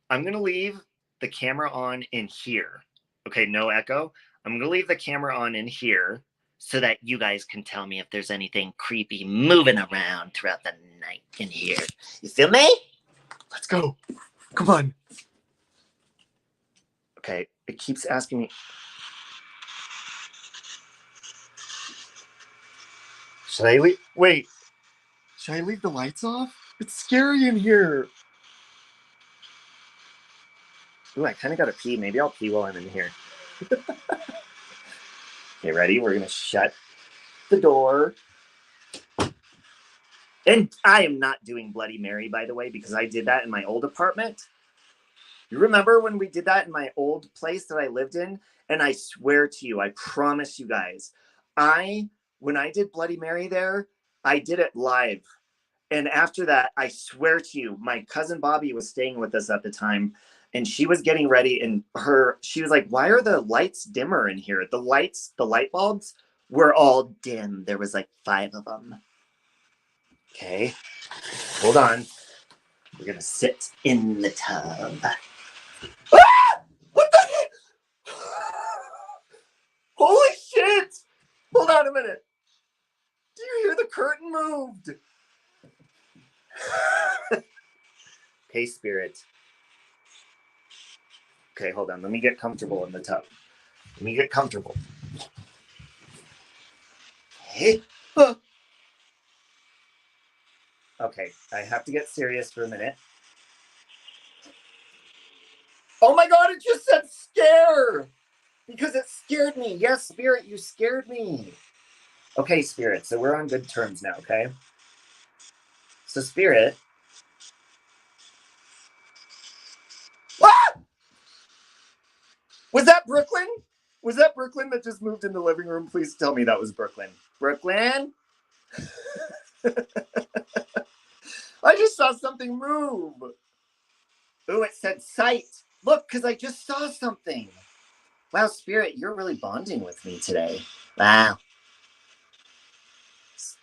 I'm going to leave the camera on in here. Okay, no echo. I'm going to leave the camera on in here so that you guys can tell me if there's anything creepy moving around throughout the night in here. You feel me? Let's go. Come on. Okay, it keeps asking me. Should I leave? Wait. Should I leave the lights off? It's scary in here. Ooh, I kind of got to pee. Maybe I'll pee while I'm in here. Okay, ready? We're going to shut the door. And I am not doing Bloody Mary, by the way, because I did that in my old apartment. You remember when we did that in my old place that I lived in? And I swear to you, I promise you guys, when I did Bloody Mary there, I did it live. And after that, I swear to you, my cousin Bobby was staying with us at the time, and she was getting ready, and she was like, why are the lights dimmer in here? The light bulbs were all dim. There was like 5 of them. Okay, hold on. We're gonna sit in the tub. Ah! What the heck? Holy shit! Hold on a minute. Do you hear the curtain moved? Okay, spirit. Okay, hold on. Let me get comfortable in the tub. Let me get comfortable. Okay. Okay, I have to get serious for a minute. Oh my god, it just said scare! Because it scared me. Yes, spirit, you scared me. Okay, spirit, so we're on good terms now, okay? So, spirit. Ah! Was that Brooklyn? Was that Brooklyn that just moved in the living room? Please tell me that was Brooklyn. Brooklyn? I just saw something move. Ooh, it said sight. Look, because I just saw something. Wow, spirit, you're really bonding with me today. Wow.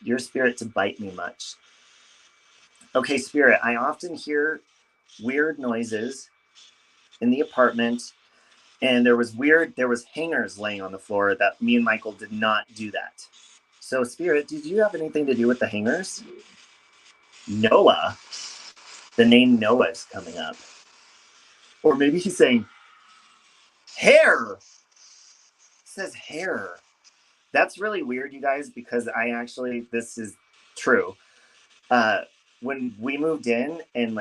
Your spirit to bite me much. Okay, spirit, I often hear weird noises in the apartment, and there was hangers laying on the floor that me and Michael did not do that. So, spirit, did you have anything to do with the hangers? Noah? The name Noah is coming up. Or maybe he's saying, hair! It says hair. That's really weird, you guys, because this is true. When we moved in, and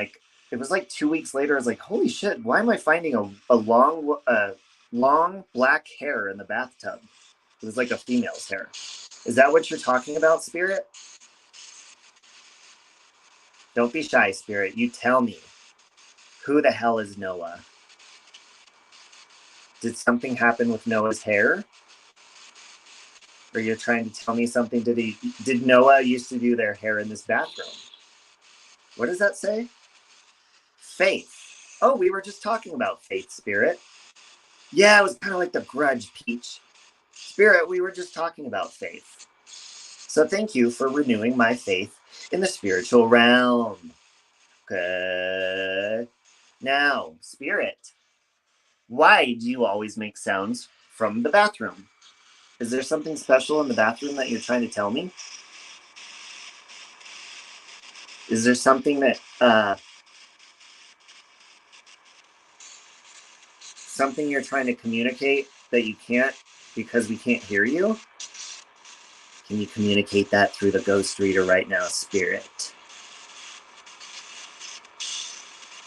it was like 2 weeks later, I was like, holy shit, why am I finding a long black hair in the bathtub? It was like a female's hair. Is that what you're talking about, spirit? Don't be shy, spirit. You tell me. Who the hell is Noah? Did something happen with Noah's hair? Or you're trying to tell me something? Did Noah used to do their hair in this bathroom? What does that say? Faith. Oh, we were just talking about faith, spirit. Yeah, it was kind of like the Grudge, Peach. Spirit, we were just talking about faith. So thank you for renewing my faith in the spiritual realm. Good. Now, spirit, why do you always make sounds from the bathroom? Is there something special in the bathroom that you're trying to tell me? Is there something that, something you're trying to communicate that you can't because we can't hear you? Can you communicate that through the ghost reader right now, spirit?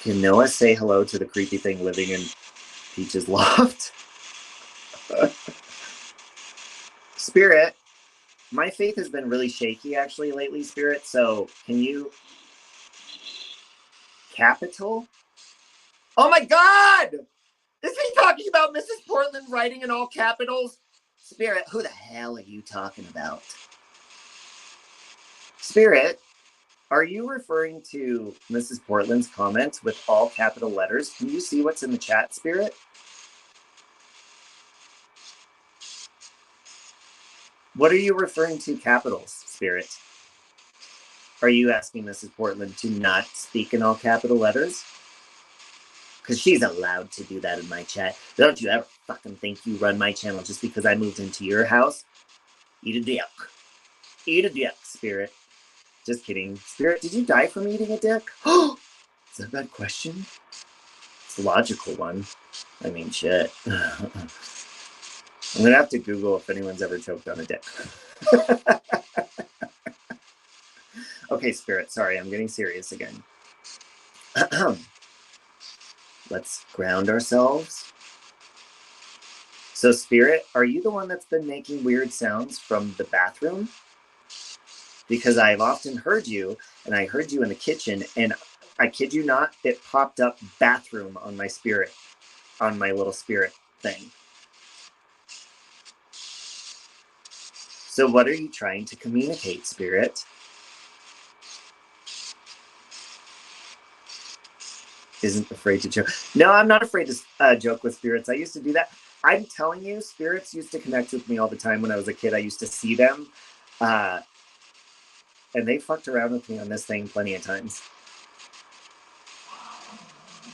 Can Noah say hello to the creepy thing living in Peach's loft? Spirit, my faith has been really shaky actually lately, Spirit, so can you... Capital? Oh my God! Is he talking about Mrs. Portland writing in all capitals? Spirit, who the hell are you talking about? Spirit, are you referring to Mrs. Portland's comments with all capital letters? Can you see what's in the chat, Spirit? What are you referring to capitals, Spirit? Are you asking Mrs. Portland to not speak in all capital letters? Because she's allowed to do that in my chat. Don't you ever fucking think you run my channel just because I moved into your house? Eat a dick. Eat a dick, Spirit. Just kidding. Spirit, did you die from eating a dick? Oh, is that a bad question? It's a logical one. I mean, shit. I'm gonna have to Google if anyone's ever choked on a dick. Okay, Spirit, sorry, I'm getting serious again. Let's ground ourselves. So, Spirit, are you the one that's been making weird sounds from the bathroom? Because I've often heard you, and I heard you in the kitchen, and I kid you not, it popped up bathroom on my Spirit, on my little Spirit thing. So what are you trying to communicate, Spirit? Isn't afraid to joke. No, I'm not afraid to joke with spirits. I used to do that. I'm telling you, spirits used to connect with me all the time when I was a kid. I used to see them. And they fucked around with me on this thing plenty of times.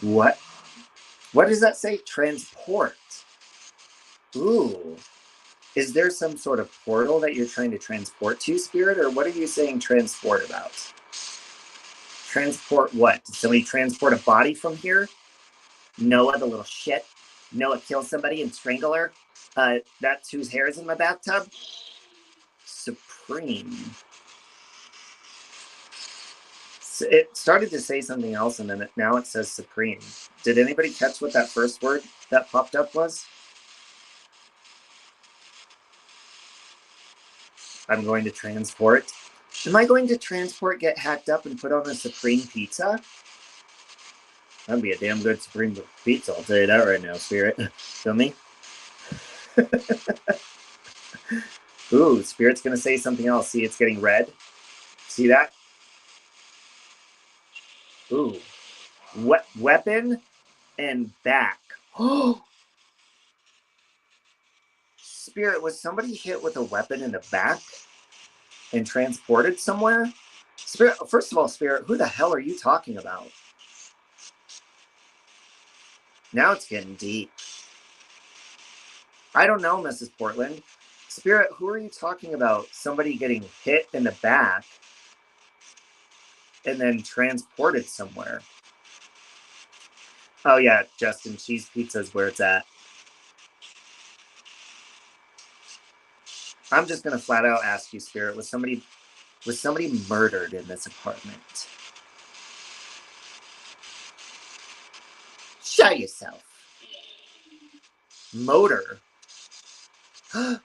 What? What does that say? Transport. Ooh. Is there some sort of portal that you're trying to transport to, Spirit? Or what are you saying transport about? Transport what? Did somebody transport a body from here? Noah, the little shit. Noah kills somebody and strangle her. That's whose hair is in my bathtub. Supreme. So it started to say something else, and then now it says Supreme. Did anybody catch what that first word that popped up was? I'm going to transport. Am I going to transport, get hacked up, and put on a Supreme pizza? That'd be a damn good Supreme pizza, I'll tell you that right now, Spirit. Feel me? Ooh, Spirit's gonna say something else. See, it's getting red. See that? Ooh. Weapon and back. Oh! Spirit, was somebody hit with a weapon in the back and transported somewhere? Spirit, first of all, Spirit, who the hell are you talking about? Now it's getting deep. I don't know, Mrs. Portland. Spirit, who are you talking about? Somebody getting hit in the back and then transported somewhere. Oh yeah, Justin, cheese pizza is where it's at. I'm just gonna flat out ask you, Spirit, was somebody murdered in this apartment? Shut yourself. Motor. Who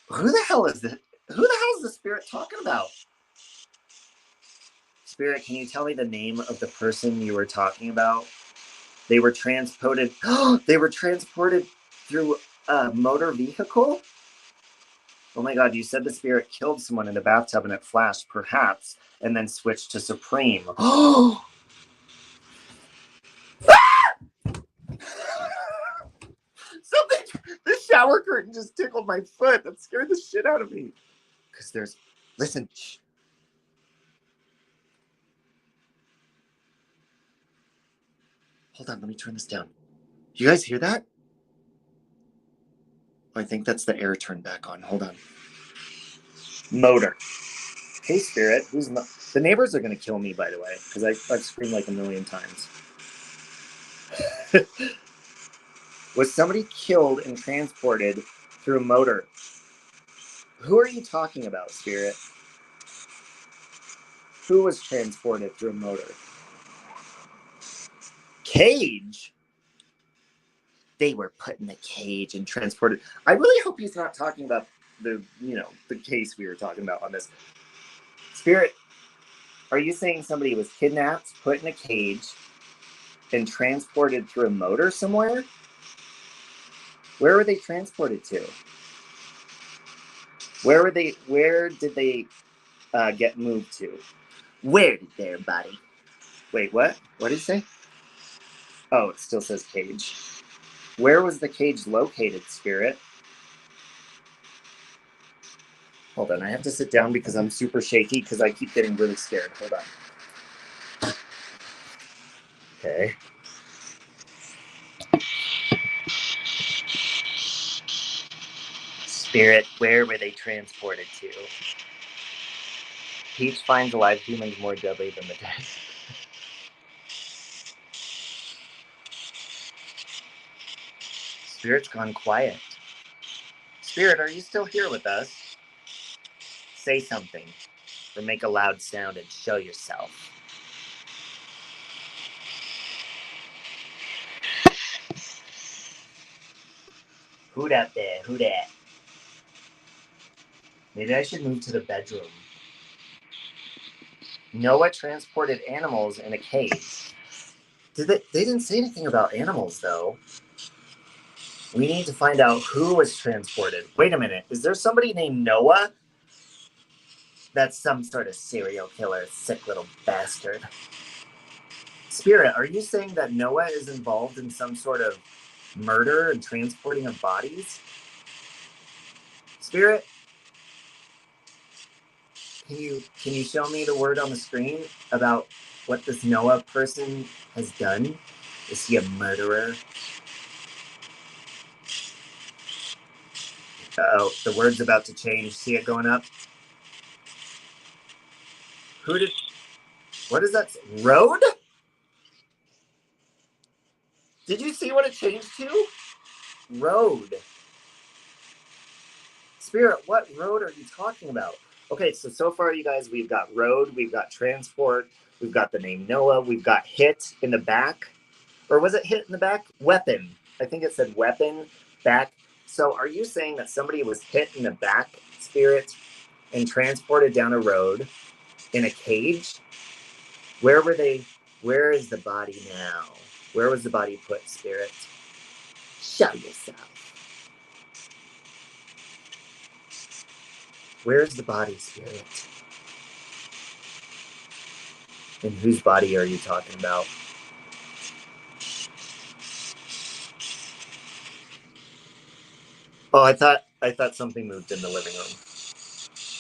the hell is this? Who the hell is the Spirit talking about? Spirit, can you tell me the name of the person you were talking about? They were transported. They were transported through a motor vehicle? Oh my God, you said the Spirit killed someone in the bathtub and it flashed, perhaps, and then switched to Supreme. Oh! Something, this shower curtain just tickled my foot. That scared the shit out of me. Because there's, listen. Shh. Hold on, let me turn this down. You guys hear that? I think that's the air turned back on. Hold on. Motor. Hey, Spirit. The neighbors are going to kill me, by the way, because I've screamed like a million times. Was somebody killed and transported through a motor? Who are you talking about, Spirit? Who was transported through a motor? Cage? They were put in a cage and transported. I really hope he's not talking about the case we were talking about on this. Spirit, are you saying somebody was kidnapped, put in a cage, and transported through a motor somewhere? Where were they transported to? Where did they get moved to? Where did their body? Wait, what? What did it say? Oh, it still says cage. Where was the cage located, Spirit? Hold on, I have to sit down because I'm super shaky because I keep getting really scared. Hold on. Okay. Spirit, where were they transported to? Peach finds alive humans more deadly than the dead. Spirit's gone quiet. Spirit, are you still here with us? Say something, or make a loud sound and show yourself. Who dat there? Who dat? Maybe I should move to the bedroom. Noah transported animals in a cage. They didn't say anything about animals, though. We need to find out who was transported. Wait a minute. Is there somebody named Noah? That's some sort of serial killer, sick little bastard. Spirit, are you saying that Noah is involved in some sort of murder and transporting of bodies? Spirit, can you show me the word on the screen about what this Noah person has done? Is he a murderer? Uh-oh, the word's about to change. See it going up? What is that? Road? Did you see what it changed to? Road. Spirit, what road are you talking about? Okay, so far, you guys, we've got road, we've got transport, we've got the name Noah, we've got hit in the back. Or was it hit in the back? Weapon. I think it said weapon, back. So are you saying that somebody was hit in the back, Spirit, and transported down a road in a cage? Where were they? Where is the body now? Where was the body put, Spirit? Show yourself. Where's the body, Spirit? And whose body are you talking about? Oh, I thought something moved in the living room.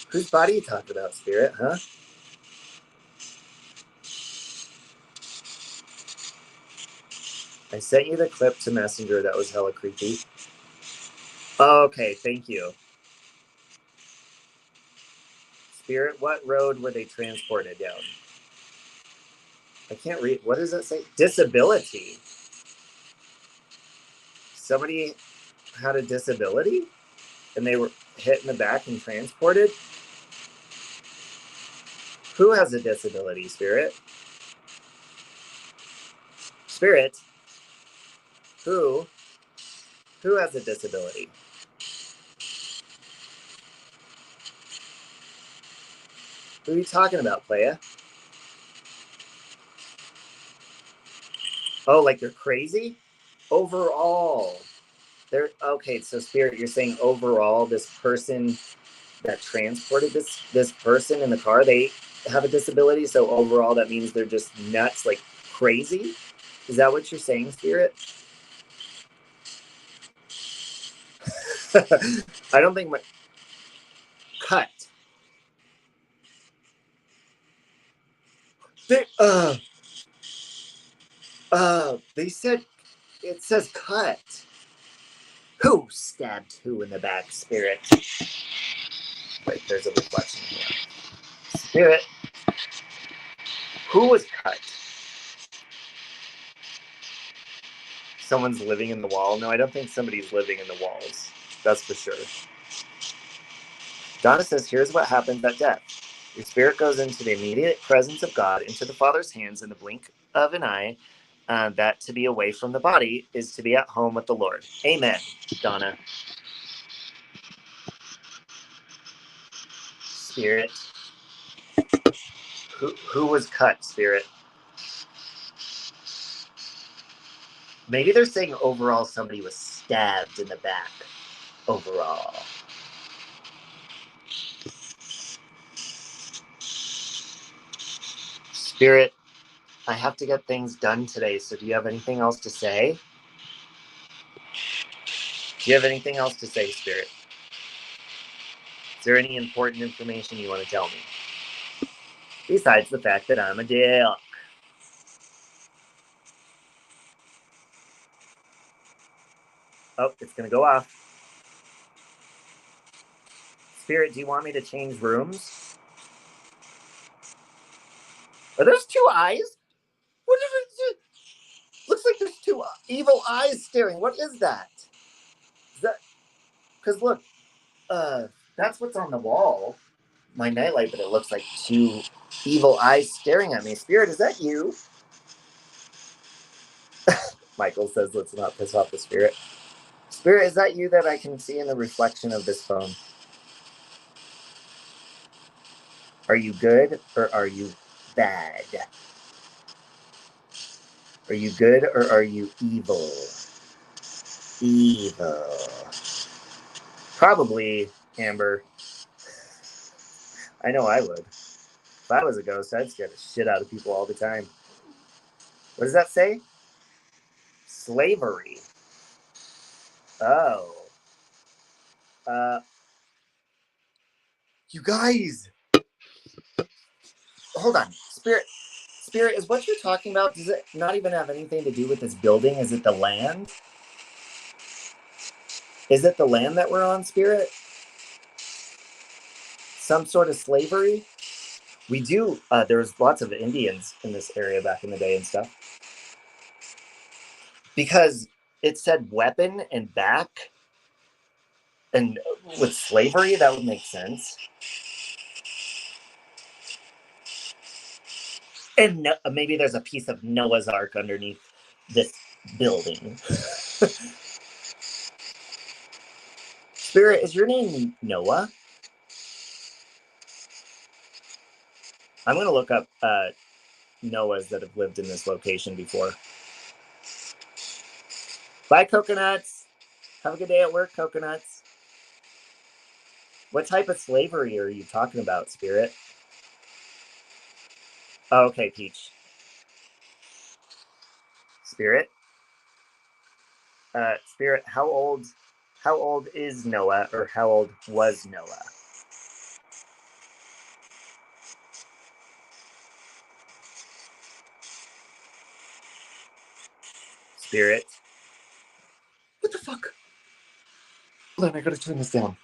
Whose body are you talking about, Spirit, huh? I sent you the clip to Messenger. That was hella creepy. Oh, okay, thank you. Spirit, what road were they transported down? I can't read. What does that say? Disability. Somebody had a disability and they were hit in the back and transported? Who has a disability, Spirit? Spirit? Who has a disability? Who are you talking about, playa? Oh, like they're crazy? Overall. Okay, so Spirit, you're saying overall this person that transported this person in the car, they have a disability, so overall that means they're just nuts, like crazy? Is that what you're saying, Spirit? I don't think cut. They said it says cut. Who stabbed who in the back, Spirit? Wait, there's a reflection here. Spirit, who was cut? Someone's living in the wall? No, I don't think somebody's living in the walls. That's for sure. Donna says, here's what happens at death. Your spirit goes into the immediate presence of God, into the Father's hands in the blink of an eye, that to be away from the body is to be at home with the Lord. Amen, Donna. Spirit. Who was cut, Spirit? Maybe they're saying overall somebody was stabbed in the back. Overall. Spirit, I have to get things done today, so do you have anything else to say? Do you have anything else to say, Spirit? Is there any important information you want to tell me? Besides the fact that I'm a dick. Oh, it's going to go off. Spirit, do you want me to change rooms? Are those two eyes? What is it? Looks like there's two evil eyes staring. What is that? Is that... Because look, that's what's on the wall. My nightlight, but it looks like two evil eyes staring at me. Spirit, is that you? Michael says, let's not piss off the spirit. Spirit, is that you that I can see in the reflection of this phone? Are you good or are you bad? Are you good or are you evil? Evil. Probably, Amber. I know I would. If I was a ghost, I'd scare the shit out of people all the time. What does that say? Slavery. Oh. You guys. Hold on. Spirit, is what you're talking about, does it not even have anything to do with this building? Is it the land? Is it the land that we're on, Spirit? Some sort of slavery? We do, there's lots of Indians in this area back in the day and stuff. Because it said weapon and back, and with slavery, that would make sense. And maybe there's a piece of Noah's Ark underneath this building. Spirit, is your name Noah? I'm going to look up Noahs that have lived in this location before. Bye, coconuts. Have a good day at work, coconuts. What type of slavery are you talking about, Spirit? Oh, okay, Peach. Spirit? Spirit, how old is Noah, or how old was Noah? Spirit? What the fuck? Hold on, I gotta turn this down.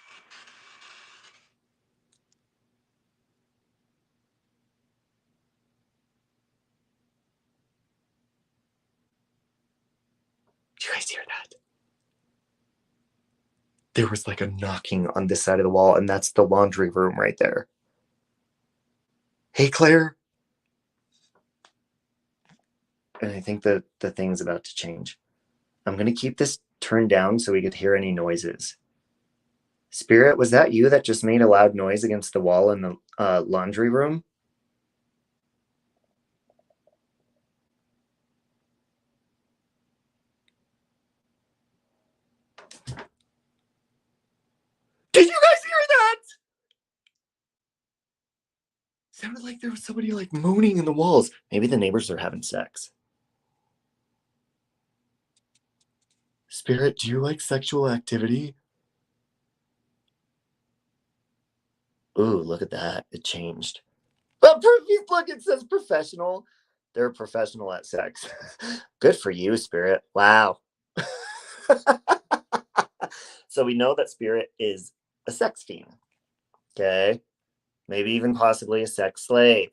Do you guys hear that? There was like a knocking on this side of the wall, and that's the laundry room right there. Hey, Claire. And I think that the thing's about to change. I'm going to keep this turned down so we could hear any noises. Spirit, was that you that just made a loud noise against the wall in the laundry room? Did you guys hear that? Sounded like there was somebody like moaning in the walls. Maybe the neighbors are having sex. Spirit, do you like sexual activity? Ooh, look at that. It changed. But look, it says professional. They're professional at sex. Good for you, Spirit. Wow. So we know that Spirit is a sex fiend. Okay. Maybe even possibly a sex slave.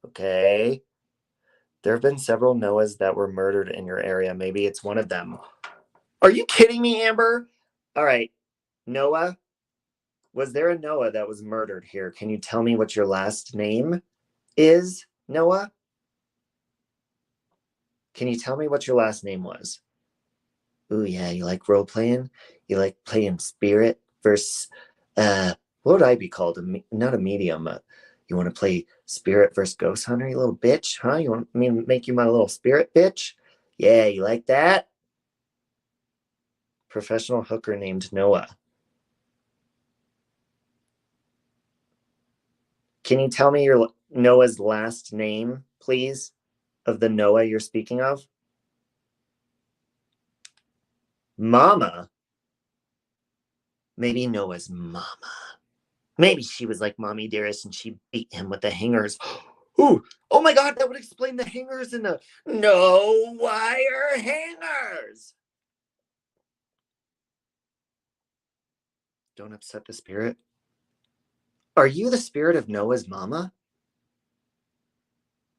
Okay. There have been several Noahs that were murdered in your area. Maybe it's one of them. Are you kidding me, Amber? All right. Noah, was there a Noah that was murdered here? Can you tell me what your last name is, Noah? Can you tell me what your last name was? Ooh, yeah, you like role playing? You like playing spirit versus, what would I be called? Not a medium. You want to play spirit versus ghost hunter, you little bitch? Huh? You want me to make you my little spirit bitch? Yeah, you like that? Professional hooker named Noah. Can you tell me your Noah's last name, please, of the Noah you're speaking of? Mama? Maybe Noah's mama. Maybe she was like Mommy Dearest and she beat him with the hangers. Ooh, oh my God, that would explain the hangers and the no wire hangers. Don't upset the spirit. Are you the spirit of Noah's mama?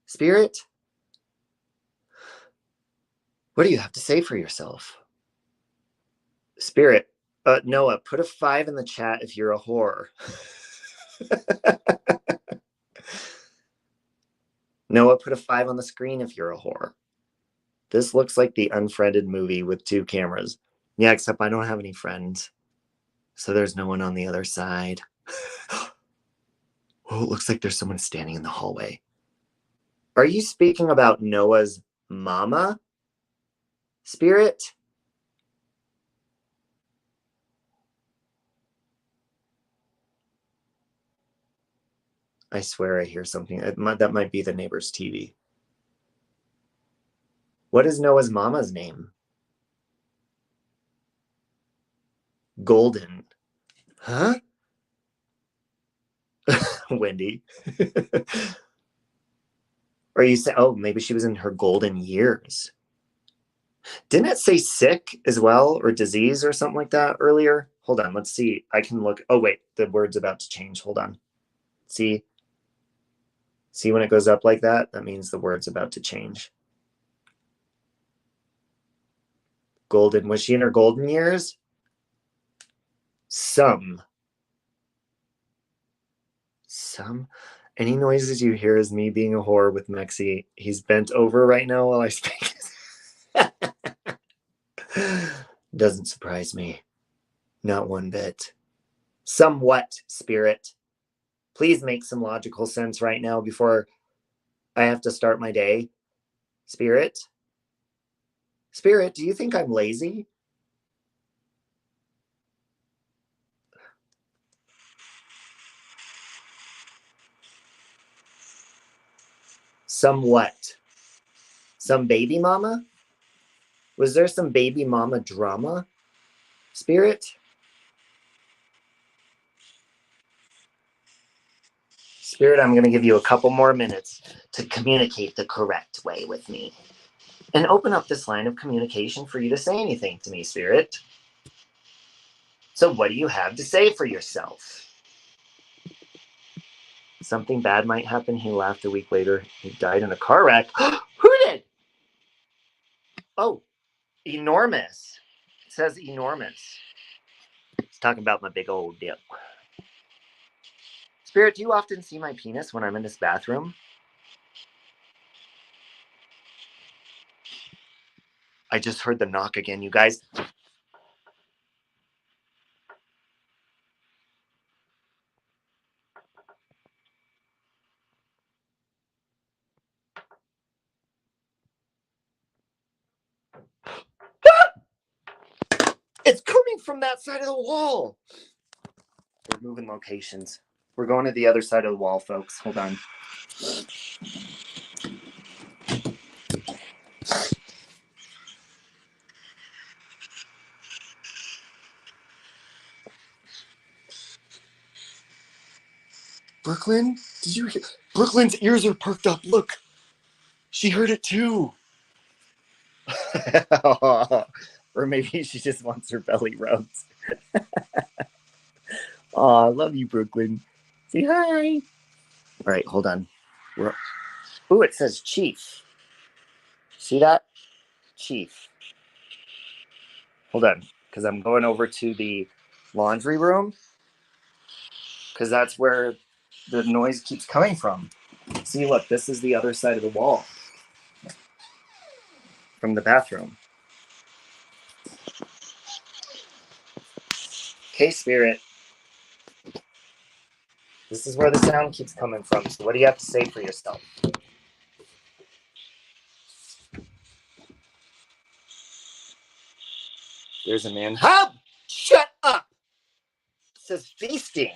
Spirit? What do you have to say for yourself? Spirit, Noah, put a 5 in the chat if you're a whore. Noah, put a 5 on the screen if you're a whore. This looks like the Unfriended movie with 2 cameras. Yeah, except I don't have any friends. So there's no one on the other side. Oh, it looks like there's someone standing in the hallway. Are you speaking about Noah's mama? Spirit? I swear I hear something. That might be the neighbor's TV. What is Noah's mama's name? Golden. Huh? Wendy. Or you say, oh, maybe she was in her golden years. Didn't it say sick as well, or disease or something like that earlier? Hold on, let's see. I can look. Oh, wait, the word's about to change. Hold on. See when it goes up like that? That means the word's about to change. Golden. Was she in her golden years? Some. Any noises you hear is me being a whore with Mexi. He's bent over right now while I speak. Doesn't surprise me. Not one bit. Somewhat, spirit. Please make some logical sense right now before I have to start my day. Spirit? Spirit, do you think I'm lazy? Somewhat. Some baby mama? Was there some baby mama drama? Spirit? Spirit, I'm going to give you a couple more minutes to communicate the correct way with me. And open up this line of communication for you to say anything to me, Spirit. So what do you have to say for yourself? Something bad might happen. He laughed a week later. He died in a car wreck. Who did? Oh, enormous. It says enormous. It's talking about my big old dick. Spirit, do you often see my penis when I'm in this bathroom? I just heard the knock again, you guys. It's coming from that side of the wall. We're moving locations. We're going to the other side of the wall, folks. Hold on. Brooklyn, did you hear? Brooklyn's ears are perked up. Look, she heard it too. Or maybe she just wants her belly rubbed. Aw, I love you, Brooklyn. Say hi. All right, hold on. Ooh, it says Chief. See that? Chief. Hold on, because I'm going over to the laundry room, because that's where the noise keeps coming from. See, look, this is the other side of the wall. from the bathroom. Okay, Spirit. This is where the sound keeps coming from. So what do you have to say for yourself? There's a man. Hub! Shut up! It says feasting.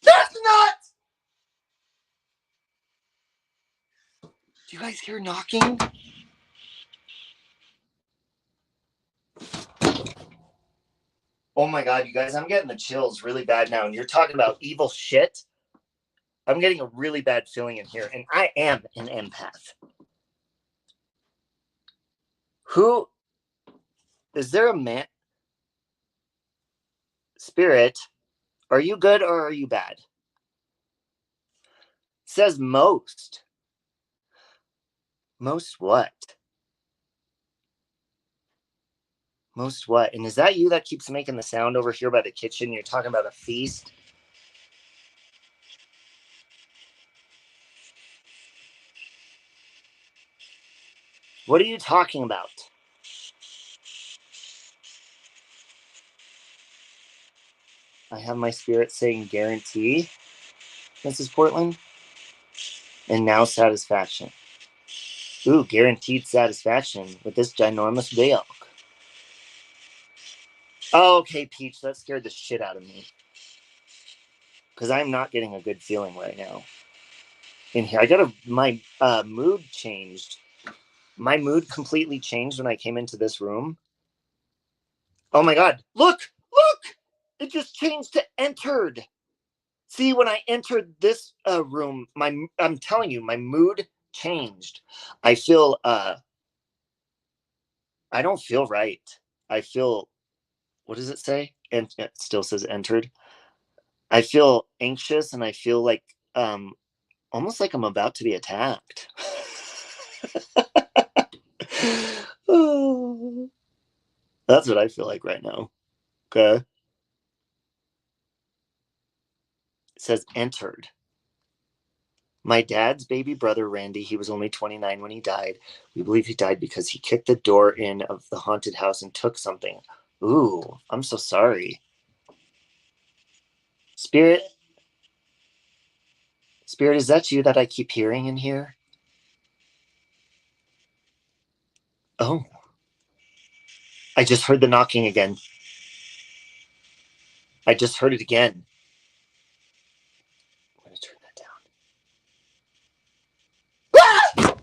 That's not! Do you guys hear knocking? Oh my god, you guys, I'm getting the chills really bad now. And you're talking about evil shit. I'm getting a really bad feeling in here. And I am an empath. Who? Is there a man? Spirit, are you good or are you bad? It says most. Most what? Most what? And is that you that keeps making the sound over here by the kitchen? You're talking about a feast? What are you talking about? I have my spirit saying guarantee, Mrs. Portland. And now satisfaction. Ooh, guaranteed satisfaction with this ginormous milk. Oh, okay, Peach, that scared the shit out of me. Because I'm not getting a good feeling right now. In here, I got my mood changed. My mood completely changed when I came into this room. Oh my god, look! It just changed to entered. See, when I entered this room, I'm telling you, my mood changed. I feel I don't feel right. I feel, what does it say? And it still says entered. I feel anxious and I feel like almost like I'm about to be attacked. Oh, that's what I feel like right now. Okay. It says entered. My dad's baby brother, Randy, he was only 29 when he died. We believe he died because he kicked the door in of the haunted house and took something. Ooh, I'm so sorry. Spirit, is that you that I keep hearing in here? Oh. I just heard the knocking again. I just heard it again. I'm going to turn that down. Ah!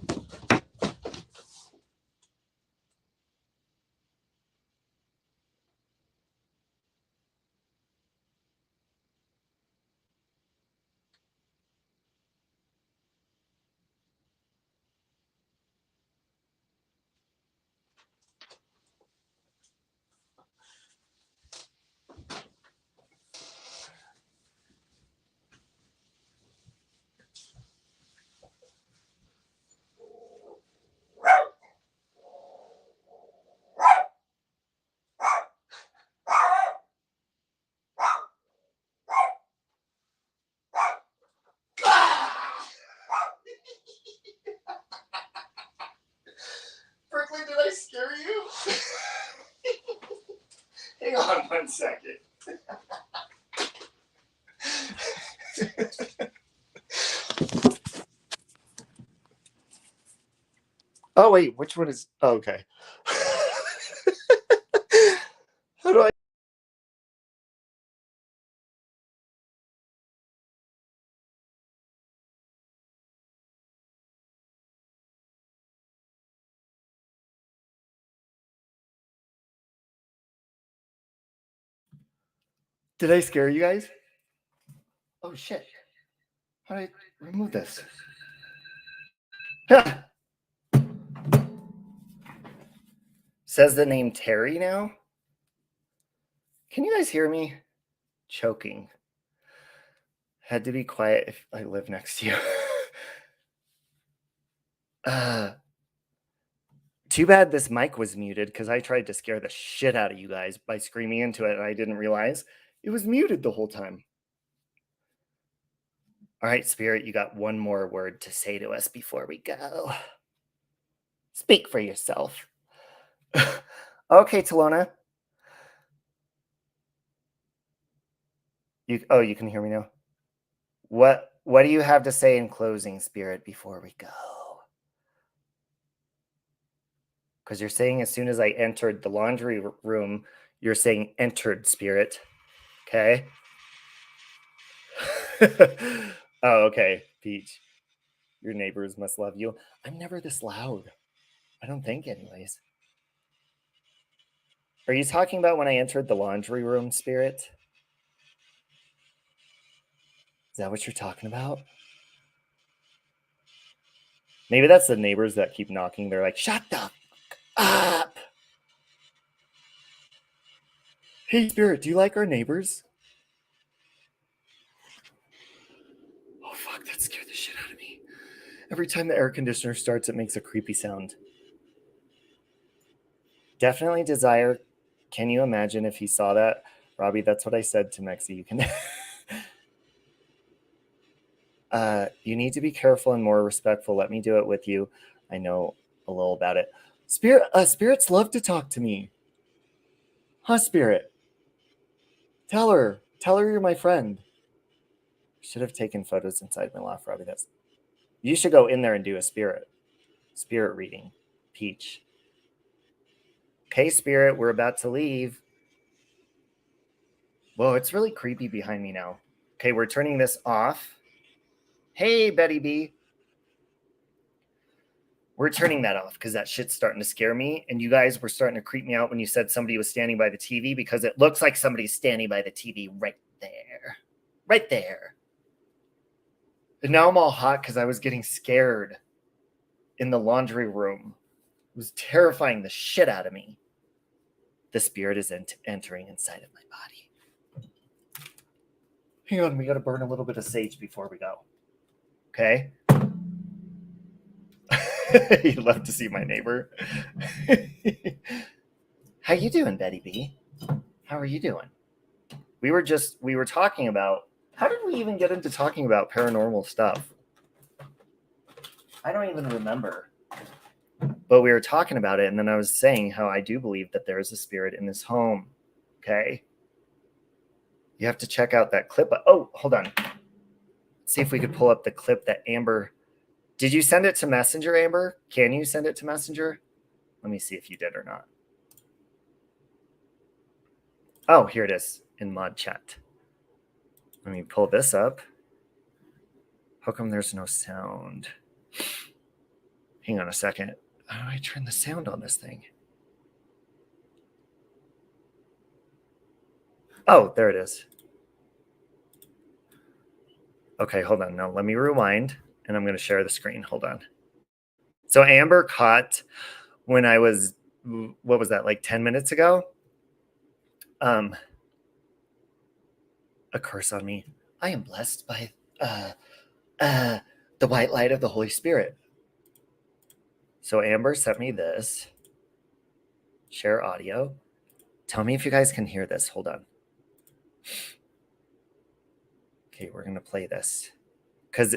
Berkeley, did I scare you? Hang on 1 second. Oh, wait, which one is... Oh, okay. How do I... Did I scare you guys? Oh, shit. How do I remove this? Says the name Terry now? Can you guys hear me? Choking. Had to be quiet if I live next to you. Too bad this mic was muted because I tried to scare the shit out of you guys by screaming into it and I didn't realize it was muted the whole time. All right, Spirit, you got one more word to say to us before we go. Speak for yourself. Okay, Talona. You can hear me now. What do you have to say in closing, Spirit, before we go? Because you're saying as soon as I entered the laundry room, you're saying entered, Spirit. Okay. Oh, okay, Peach. Your neighbors must love you. I'm never this loud. I don't think, anyways. Are you talking about when I entered the laundry room, Spirit? Is that what you're talking about? Maybe that's the neighbors that keep knocking. They're like, shut the fuck up. Hey, Spirit, do you like our neighbors? Oh, fuck, that scared the shit out of me. Every time the air conditioner starts, it makes a creepy sound. Definitely Desire. Can you imagine if he saw that? Robbie, that's what I said to Mexi. You can... you need to be careful and more respectful. Let me do it with you. I know a little about it. Spirits love to talk to me. Huh, Spirit? Tell her you're my friend. Should have taken photos inside my loft, Robbie. You should go in there and do a spirit reading. Peach. Okay, Spirit, we're about to leave. Whoa, it's really creepy behind me now. Okay, we're turning this off. Hey, Betty B. We're turning that off because that shit's starting to scare me. And you guys were starting to creep me out when you said somebody was standing by the TV, because it looks like somebody's standing by the TV right there. Right there. And now I'm all hot because I was getting scared in the laundry room. It was terrifying the shit out of me. The spirit is entering inside of my body. Hang on, we got to burn a little bit of sage before we go. Okay? You'd love to see my neighbor. How you doing, Betty B? How are you doing? We were talking about, how did we even get into talking about paranormal stuff? I don't even remember. But we were talking about it, and then I was saying how I do believe that there is a spirit in this home. Okay? You have to check out that clip. Oh, hold on. See if we could pull up the clip that Amber... Did you send it to Messenger, Amber? Can you send it to Messenger? Let me see if you did or not. Oh, here it is in mod chat. Let me pull this up. How come there's no sound? Hang on a second. How do I turn the sound on this thing? Oh, there it is. Okay, hold on. Now let me rewind, and I'm going to share the screen. Hold on. So Amber caught when I was, what was that, like 10 minutes ago? A curse on me. I am blessed by the white light of the Holy Spirit. So Amber sent me this. Share audio. Tell me if you guys can hear this. Hold on. Okay, we're going to play this. Because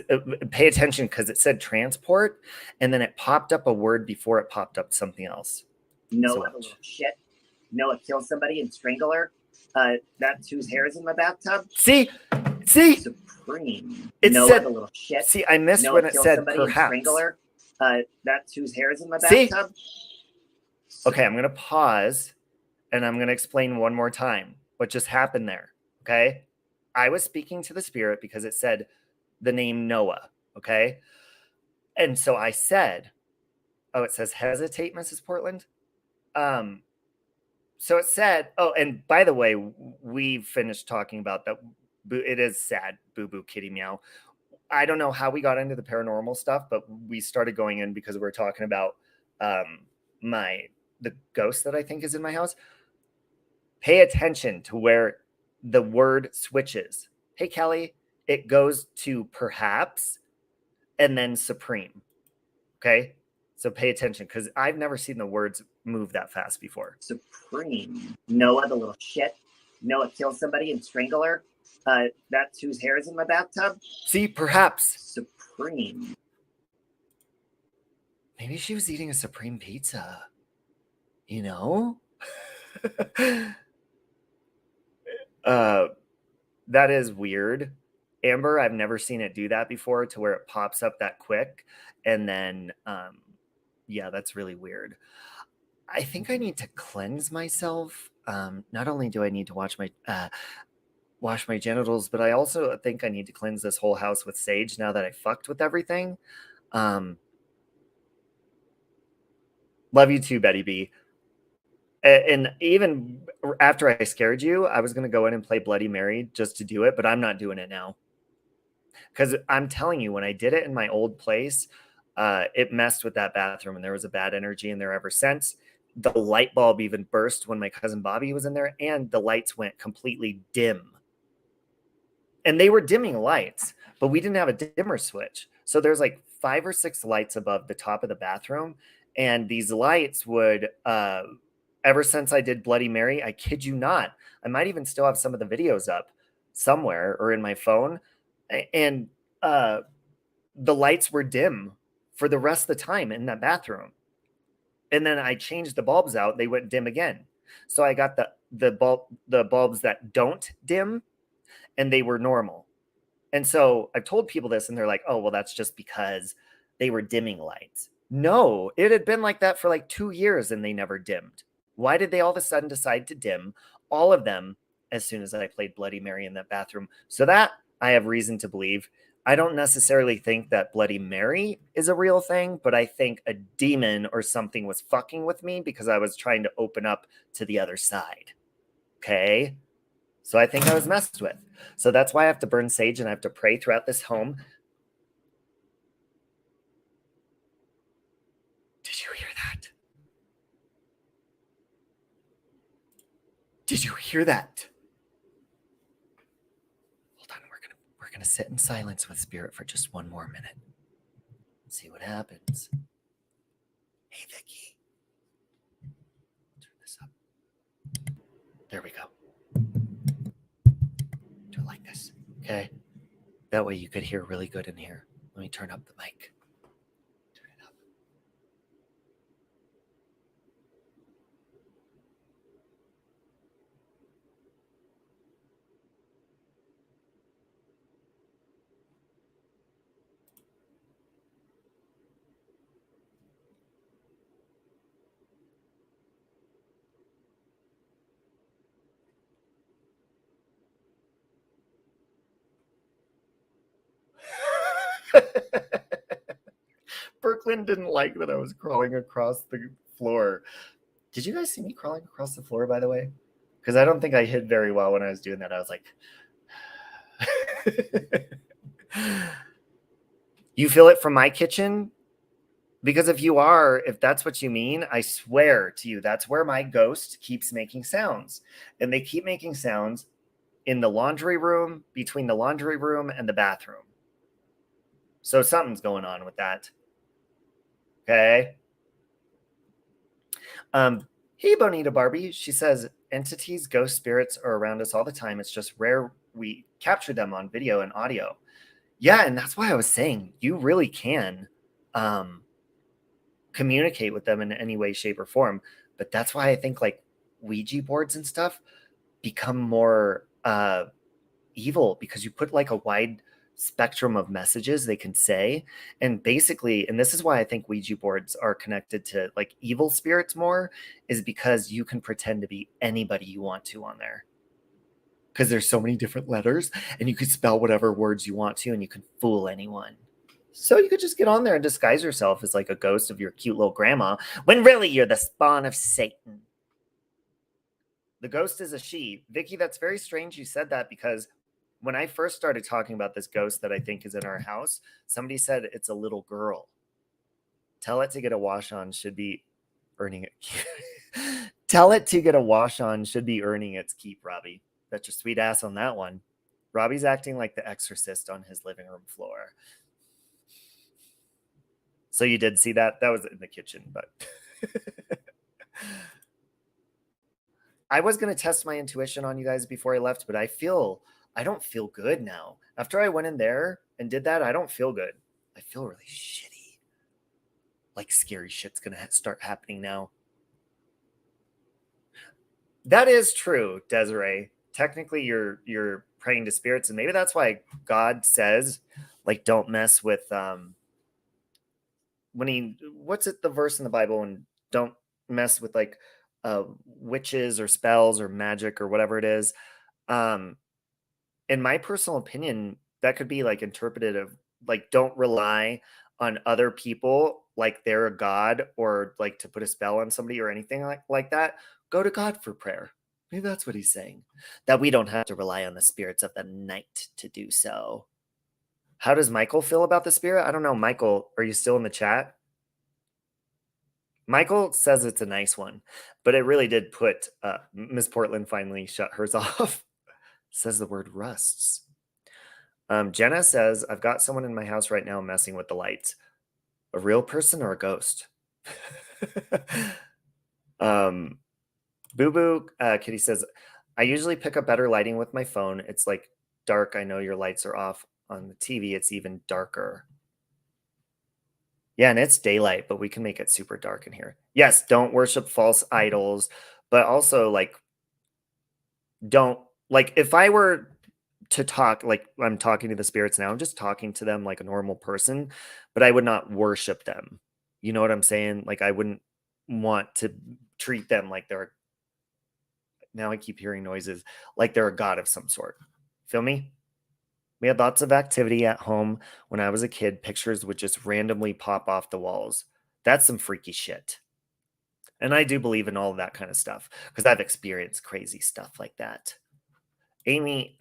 pay attention, because it said transport, and then it popped up a word before it popped up something else. Noah, the little shit. Noah killed somebody and strangled her. That's whose hair is in my bathtub. See? Supreme. It Noah, said, the little shit. See, I missed Noah when it killed said somebody perhaps. and strangled her. That's whose hair is in my See? bathtub. Okay, I'm going to pause, and I'm going to explain one more time what just happened there. Okay? I was speaking to the spirit because it said the name Noah. Okay? And so I said, oh, it says hesitate, Mrs. Portland. So it said, oh, and by the way, we finished talking about that. It is sad, boo-boo kitty meow. I don't know how we got into the paranormal stuff, but we started going in because we were talking about the ghost that I think is in my house. Pay attention to where the word switches. Hey, Kelly, it goes to perhaps and then supreme. Okay? So pay attention, because I've never seen the words move that fast before. Supreme. Noah, the little shit. Noah killed somebody and strangled her. That's whose hair is in my bathtub. See, perhaps. Supreme. Maybe she was eating a Supreme pizza. You know? That is weird. Amber, I've never seen it do that before to where it pops up that quick. And then, yeah, that's really weird. I think I need to cleanse myself. Not only do I need to wash my genitals, but I also think I need to cleanse this whole house with sage now that I fucked with everything. Love you too, Betty B. And even after I scared you, I was going to go in and play Bloody Mary just to do it, but I'm not doing it now. Because I'm telling you, when I did it in my old place, it messed with that bathroom and there was a bad energy in there ever since. The light bulb even burst when my cousin Bobby was in there and the lights went completely dim. And they were dimming lights, but we didn't have a dimmer switch. So there's like 5 or 6 lights above the top of the bathroom. And these lights would, ever since I did Bloody Mary, I kid you not, I might even still have some of the videos up somewhere or in my phone. And the lights were dim for the rest of the time in that bathroom. And then I changed the bulbs out, they went dim again. So I got the bulbs that don't dim, and they were normal. And so I've told people this, and they're like, "Oh, well, that's just because they were dimming lights." No, it had been like that for like 2 years, and they never dimmed. Why did they all of a sudden decide to dim all of them as soon as I played Bloody Mary in that bathroom? So that I have reason to believe. I don't necessarily think that Bloody Mary is a real thing, but I think a demon or something was fucking with me because I was trying to open up to the other side. Okay? So I think I was messed with. So that's why I have to burn sage and I have to pray throughout this home. Did you hear that? Did you hear that? Hold on, we're gonna sit in silence with spirit for just one more minute. See what happens. Hey Vicky. Turn this up. There we go. Do it like this. Okay. That way you could hear really good in here. Let me turn up the mic. Turn it up. Brooklyn didn't like that I was crawling across the floor. Did you guys see me crawling across the floor, by the way? Because I don't think I hid very well when I was doing that. I was like, you feel it from my kitchen? Because if that's what you mean, I swear to you, that's where my ghost keeps making sounds. And they keep making sounds in the laundry room, between the laundry room and the bathroom. So something's going on with that. Okay. Hey, Bonita Barbie. She says, entities, ghost spirits are around us all the time. It's just rare we capture them on video and audio. Yeah, and that's why I was saying you really can communicate with them in any way, shape, or form. But that's why I think like Ouija boards and stuff become more evil because you put like a wide spectrum of messages they can say. And basically, and this is why I think Ouija boards are connected to like evil spirits more, is because you can pretend to be anybody you want to on there. Because there's so many different letters and you could spell whatever words you want to and you can fool anyone. So you could just get on there and disguise yourself as like a ghost of your cute little grandma when really you're the spawn of Satan. The ghost is a she. Vicky, that's very strange you said that because when I first started talking about this ghost that I think is in our house, somebody said it's a little girl. Tell it to get a wash on should be earning it. Tell it to get a wash on should be earning its keep, Robbie. Bet your sweet ass on that one. Robbie's acting like the exorcist on his living room floor. So you did see that? That was in the kitchen, but I was going to test my intuition on you guys before I left, but I don't feel good now. After I went in there and did that, I don't feel good. I feel really shitty. like scary shit's gonna start happening now. That is true, Desiree. Technically, you're praying to spirits, and maybe that's why God says, like, don't mess with when he what's it the verse in the Bible, and don't mess with like witches or spells or magic or whatever it is. Um, in my personal opinion, that could be like interpreted of like don't rely on other people like they're a god or like to put a spell on somebody or anything like that. Go to God for prayer. Maybe that's what he's saying. That we don't have to rely on the spirits of the night to do so. How does Michael feel about the spirit? I don't know. Michael, are you still in the chat? Michael says it's a nice one, but it really did put Miss Portland finally shut hers off. Says the word rusts. Jenna says, I've got someone in my house right now messing with the lights. A real person or a ghost? Boo Boo Kitty says, I usually pick up better lighting with my phone. It's like dark. I know your lights are off. On the TV, it's even darker. Yeah, and it's daylight, but we can make it super dark in here. Yes, don't worship false idols, but also like don't like if I were to talk like I'm talking to the spirits now, I'm just talking to them like a normal person, but I would not worship them. You know what I'm saying? Like I wouldn't want to treat them like they're now I keep hearing noises like they're a god of some sort. Feel me? We had lots of activity at home when I was a kid. Pictures would just randomly pop off the walls. That's some freaky shit. And I do believe in all of that kind of stuff because I've experienced crazy stuff like that. Amy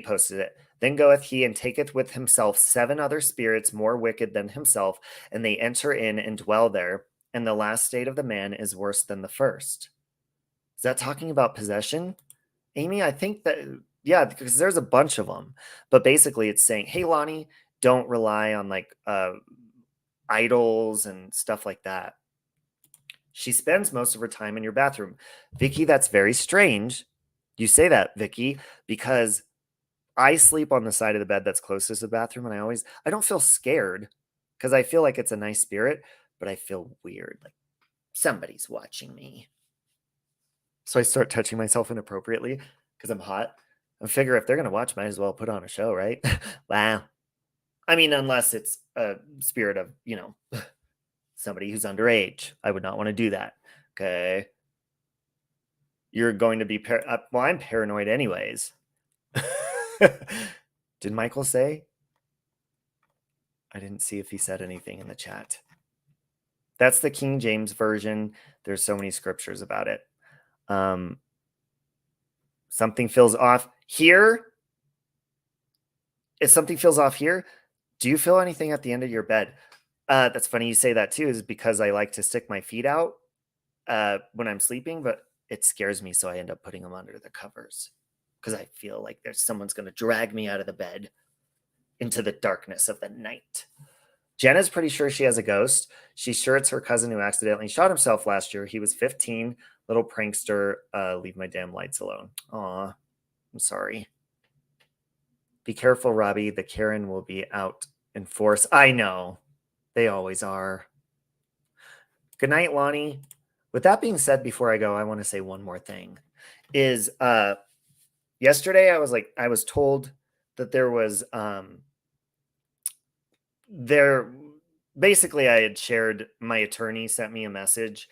posted it. Then goeth he and taketh with himself 7 other spirits more wicked than himself, and they enter in and dwell there. And the last state of the man is worse than the first. Is that talking about possession? Amy, I think that, yeah, because there's a bunch of them. But basically it's saying, hey, Lonnie, don't rely on like idols and stuff like that. She spends most of her time in your bathroom. Vicky, that's very strange. You say that, Vicky, because I sleep on the side of the bed that's closest to the bathroom, and I don't feel scared because I feel like it's a nice spirit, but I feel weird, like somebody's watching me. So I start touching myself inappropriately because I'm hot. I figure if they're going to watch, might as well put on a show, right? Wow. I mean, unless it's a spirit of, somebody who's underage. I would not want to do that. Okay. You're going to be, well, I'm paranoid anyways. Did Michael say? I didn't see if he said anything in the chat. That's the King James version. There's so many scriptures about it. Something feels off here. If something feels off here, do you feel anything at the end of your bed? That's funny you say that too, is because I like to stick my feet out when I'm sleeping, but it scares me, so I end up putting them under the covers because I feel like someone's going to drag me out of the bed into the darkness of the night. Jenna's pretty sure she has a ghost. She's sure it's her cousin who accidentally shot himself last year. He was 15, little prankster. Leave my damn lights alone. Aw, I'm sorry. Be careful, Robbie. The Karen will be out in force. I know. They always are. Good night, Lonnie. With that being said, before I go, I want to say one more thing. Is yesterday I was told that there was basically I had shared, my attorney sent me a message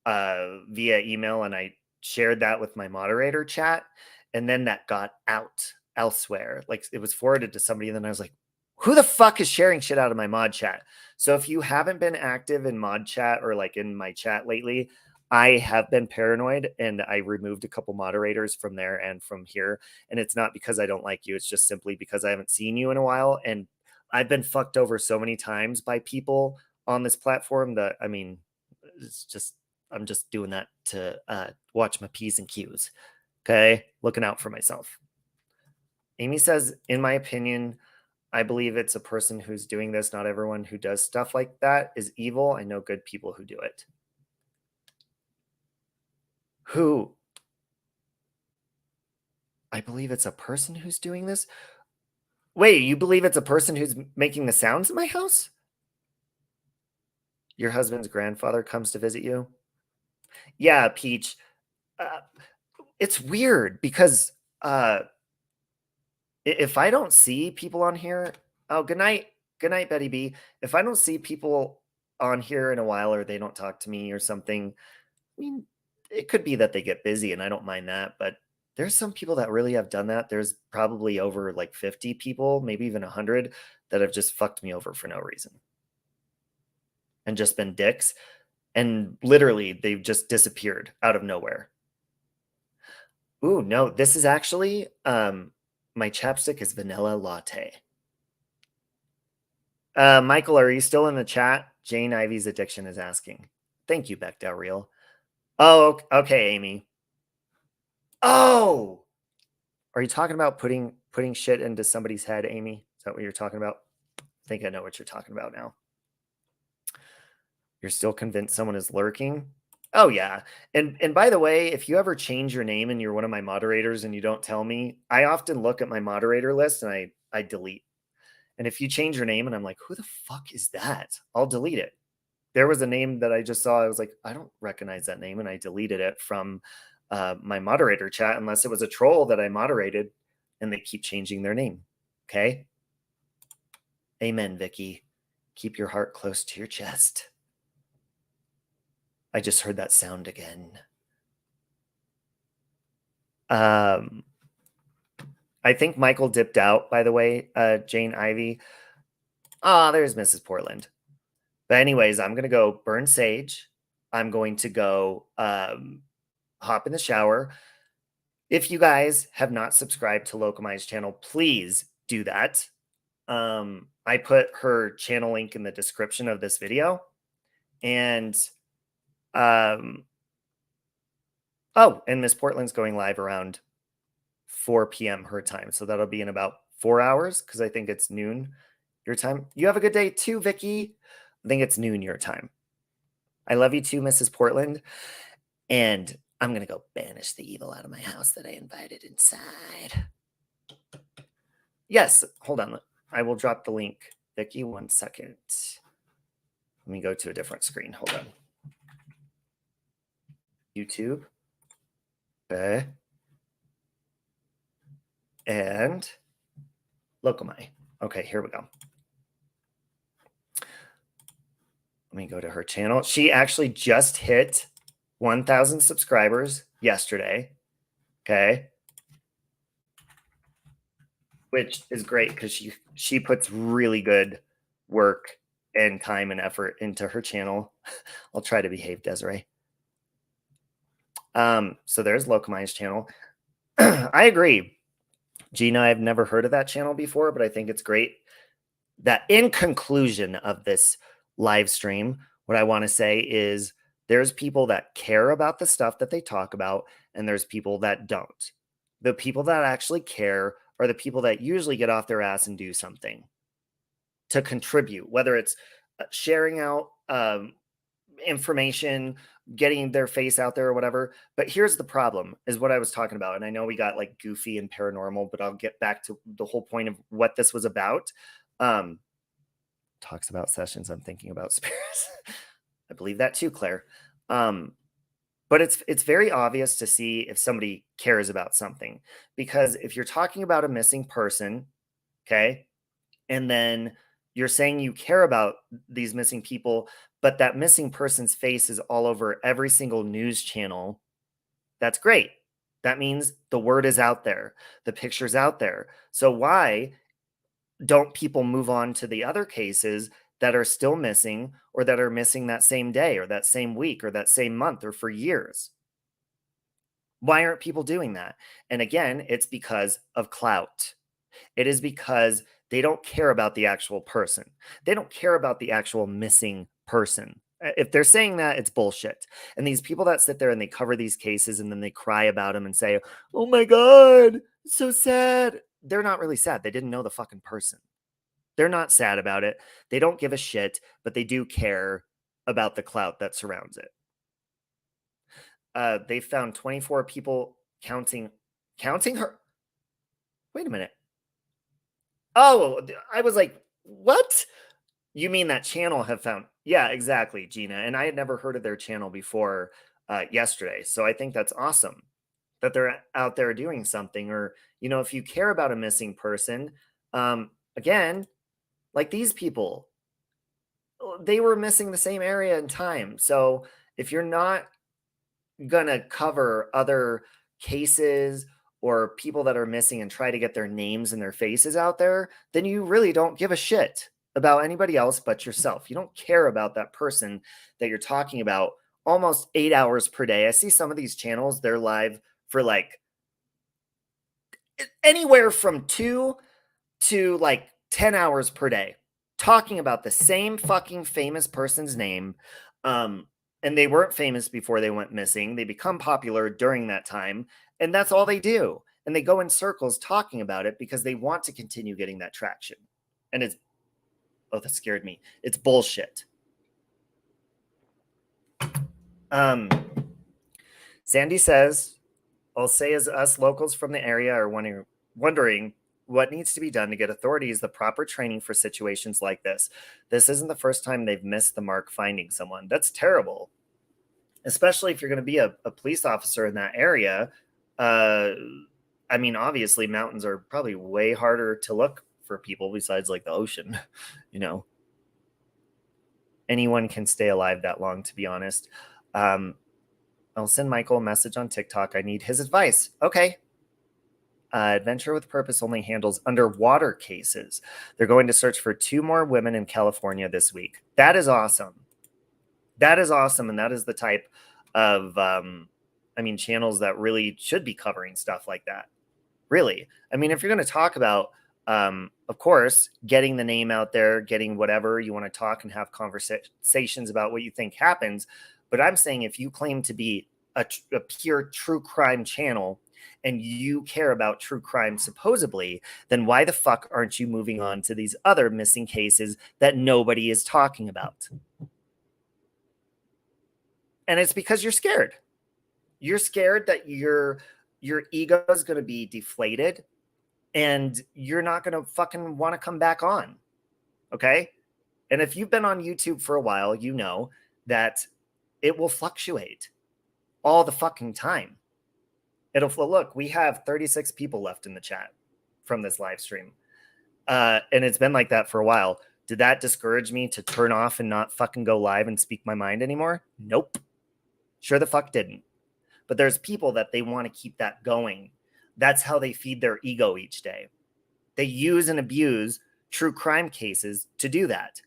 via email, and I shared that with my moderator chat, and then that got out elsewhere. Like it was forwarded to somebody, and then I was like, who the fuck is sharing shit out of my mod chat? So if you haven't been active in mod chat or like in my chat lately, I have been paranoid, and I removed a couple moderators from there and from here. And it's not because I don't like you. It's just simply because I haven't seen you in a while. And I've been fucked over so many times by people on this platform that, I mean, I'm just doing that to watch my P's and Q's. Okay. Looking out for myself. Amy says, in my opinion, I believe it's a person who's doing this. Not everyone who does stuff like that is evil. I know good people who do it. Who? I believe it's a person who's doing this. Wait, you believe it's a person who's making the sounds in my house? Your husband's grandfather comes to visit you? Yeah, Peach. It's weird because if I don't see people on here, oh, good night, Betty B. If I don't see people on here in a while, or they don't talk to me or something, I mean, it could be that they get busy, and I don't mind that. But there's some people that really have done that. There's probably over like 50 people, maybe even 100, that have just fucked me over for no reason and just been dicks. And literally, they've just disappeared out of nowhere. Ooh, no, this is actually my chapstick is vanilla latte. Michael, are you still in the chat? Jane Ivy's addiction is asking. Thank you, Beck Del Real. Oh, okay, Amy. Oh, are you talking about putting shit into somebody's head, Amy? Is that what you're talking about? I think I know what you're talking about now. You're still convinced someone is lurking? Oh yeah. And by the way, if you ever change your name and you're one of my moderators and you don't tell me, I often look at my moderator list and I delete. And if you change your name and I'm like, who the fuck is that? I'll delete it. There was a name that I just saw. I was like, I don't recognize that name. And I deleted it from my moderator chat, unless it was a troll that I moderated and they keep changing their name. Okay. Amen, Vicky. Keep your heart close to your chest. I just heard that sound again. I think Michael dipped out, by the way, Jane Ivy. Ah, there's Mrs. Portland. But anyways, I'm going to go burn sage. I'm going to go hop in the shower. If you guys have not subscribed to Locomai's channel, please do that. I put her channel link in the description of this video. And and Miss Portland's going live around 4 p.m. her time. So that'll be in about 4 hours, because I think it's noon your time. You have a good day too, Vicky. I think it's noon your time. I love you too, Mrs. Portland. And I'm going to go banish the evil out of my house that I invited inside. Yes, hold on. I will drop the link. Vicky, 1 second. Let me go to a different screen. Hold on. YouTube. Okay. And Locomai. Okay, here we go. Let me go to her channel. She actually just hit 1,000 subscribers yesterday. Okay. Which is great because she puts really good work and time and effort into her channel. I'll try to behave, Desiree. So there's Locomai's channel. I agree. Gina, I've never heard of that channel before, but I think it's great that in conclusion of this live stream, what I want to say is there's people that care about the stuff that they talk about, and there's people that don't. The people that actually care are the people that usually get off their ass and do something to contribute, whether it's sharing out information, getting their face out there or whatever. But here's the problem, is what I was talking about. And I know we got like goofy and paranormal, but I'll get back to the whole point of what this was about. Talks about sessions. I'm thinking about spirits. I believe that too, Claire. But it's very obvious to see if somebody cares about something, because if you're talking about a missing person, okay, and then you're saying you care about these missing people, but that missing person's face is all over every single news channel, that's great. That means the word is out there. The picture's out there. So why don't people move on to the other cases that are still missing, or that are missing that same day or that same week or that same month or for years? Why aren't people doing that? And again, it's because of clout. It is because they don't care about the actual person. They don't care about the actual missing person. If they're saying that, it's bullshit. And these people that sit there and they cover these cases and then they cry about them and say, oh my God, it's so sad. They're not really sad. They didn't know the fucking person. They're not sad about it. They don't give a shit, but they do care about the clout that surrounds it. They found 24 people counting her. Wait a minute. Oh, I was like, what? You mean that channel have found? Yeah, exactly, Gina. And I had never heard of their channel before yesterday. So I think that's awesome that they're out there doing something. Or, you know, if you care about a missing person, again, like these people, they were missing the same area and time. So if you're not going to cover other cases or people that are missing and try to get their names and their faces out there, then you really don't give a shit about anybody else but yourself. You don't care about that person that you're talking about almost 8 hours per day. I see some of these channels, they're live for like anywhere from 2 to like 10 hours per day talking about the same fucking famous person's name. And they weren't famous before they went missing. They become popular during that time. And that's all they do. And they go in circles talking about it because they want to continue getting that traction. And it's, oh, that scared me. It's bullshit. Sandy says, I'll say as us locals from the area are wondering what needs to be done to get authorities the proper training for situations like this. This isn't the first time they've missed the mark finding someone. That's terrible. Especially if you're going to be a police officer in that area. I mean, obviously mountains are probably way harder to look for people besides like the ocean, you know. Anyone can stay alive that long, to be honest. I'll send Michael a message on TikTok. I need his advice. Okay. Adventure with Purpose only handles underwater cases. They're going to search for 2 more women in California this week. That is awesome. That is awesome. And that is the type of, channels that really should be covering stuff like that. Really. I mean, if you're going to talk about, of course, getting the name out there, getting whatever you want to talk and have conversations about what you think happens. But I'm saying if you claim to be a pure true crime channel and you care about true crime supposedly, then why the fuck aren't you moving on to these other missing cases that nobody is talking about? And it's because you're scared. You're scared that your ego is going to be deflated and you're not going to fucking want to come back on. Okay? And if you've been on YouTube for a while, you know that it will fluctuate all the fucking time. It'll look, we have 36 people left in the chat from this live stream. And it's been like that for a while. Did that discourage me to turn off and not fucking go live and speak my mind anymore? Nope. Sure the fuck didn't. But there's people that they want to keep that going. That's how they feed their ego each day. They use and abuse true crime cases to do that.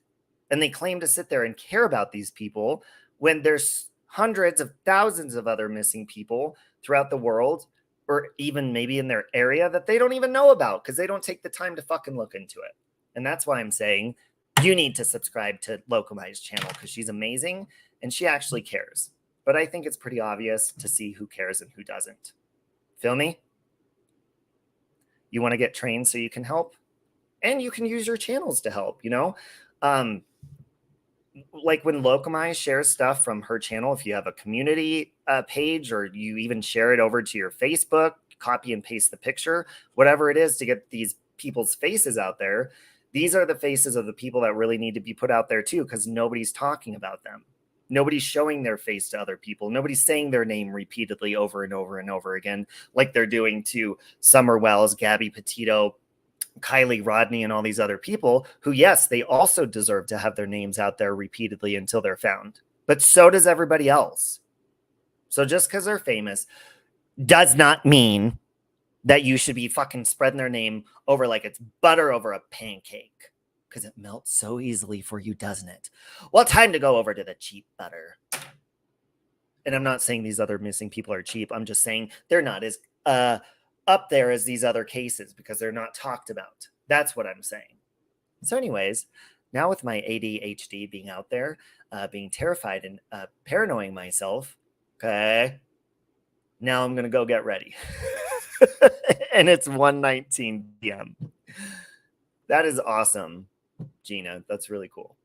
And they claim to sit there and care about these people when there's hundreds of thousands of other missing people throughout the world, or even maybe in their area that they don't even know about because they don't take the time to fucking look into it. And that's why I'm saying you need to subscribe to Locomai's channel because she's amazing and she actually cares. But I think it's pretty obvious to see who cares and who doesn't. Feel me? You want to get trained so you can help? And you can use your channels to help, you know? Like when Locomai shares stuff from her channel, if you have a community page or you even share it over to your Facebook, copy and paste the picture, whatever it is to get these people's faces out there, these are the faces of the people that really need to be put out there too, because nobody's talking about them. Nobody's showing their face to other people. Nobody's saying their name repeatedly over and over and over again, like they're doing to Summer Wells, Gabby Petito, Kiely, Rodni, and all these other people who, yes, they also deserve to have their names out there repeatedly until they're found. But so does everybody else. So just because they're famous does not mean that you should be fucking spreading their name over like it's butter over a pancake. Because it melts so easily for you, doesn't it? Well, time to go over to the cheap butter. And I'm not saying these other missing people are cheap. I'm just saying they're not as up there as these other cases because they're not talked about. That's what I'm saying. So anyways, now with my ADHD being out there, being terrified and paranoid myself, okay, now I'm going to go get ready. And it's 1:19 p.m. That is awesome, Gina. That's really cool.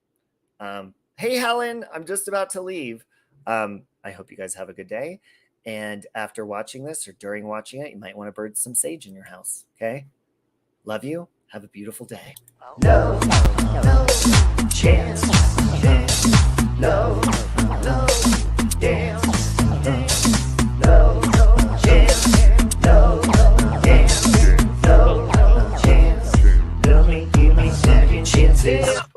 Hey, Helen, I'm just about to leave. I hope you guys have a good day. And after watching this or during watching it, you might want to burn some sage in your house. Okay? Love you. Have a beautiful day. No. chance, no, no chance, no chance, no chance, no chance. Give me second chances.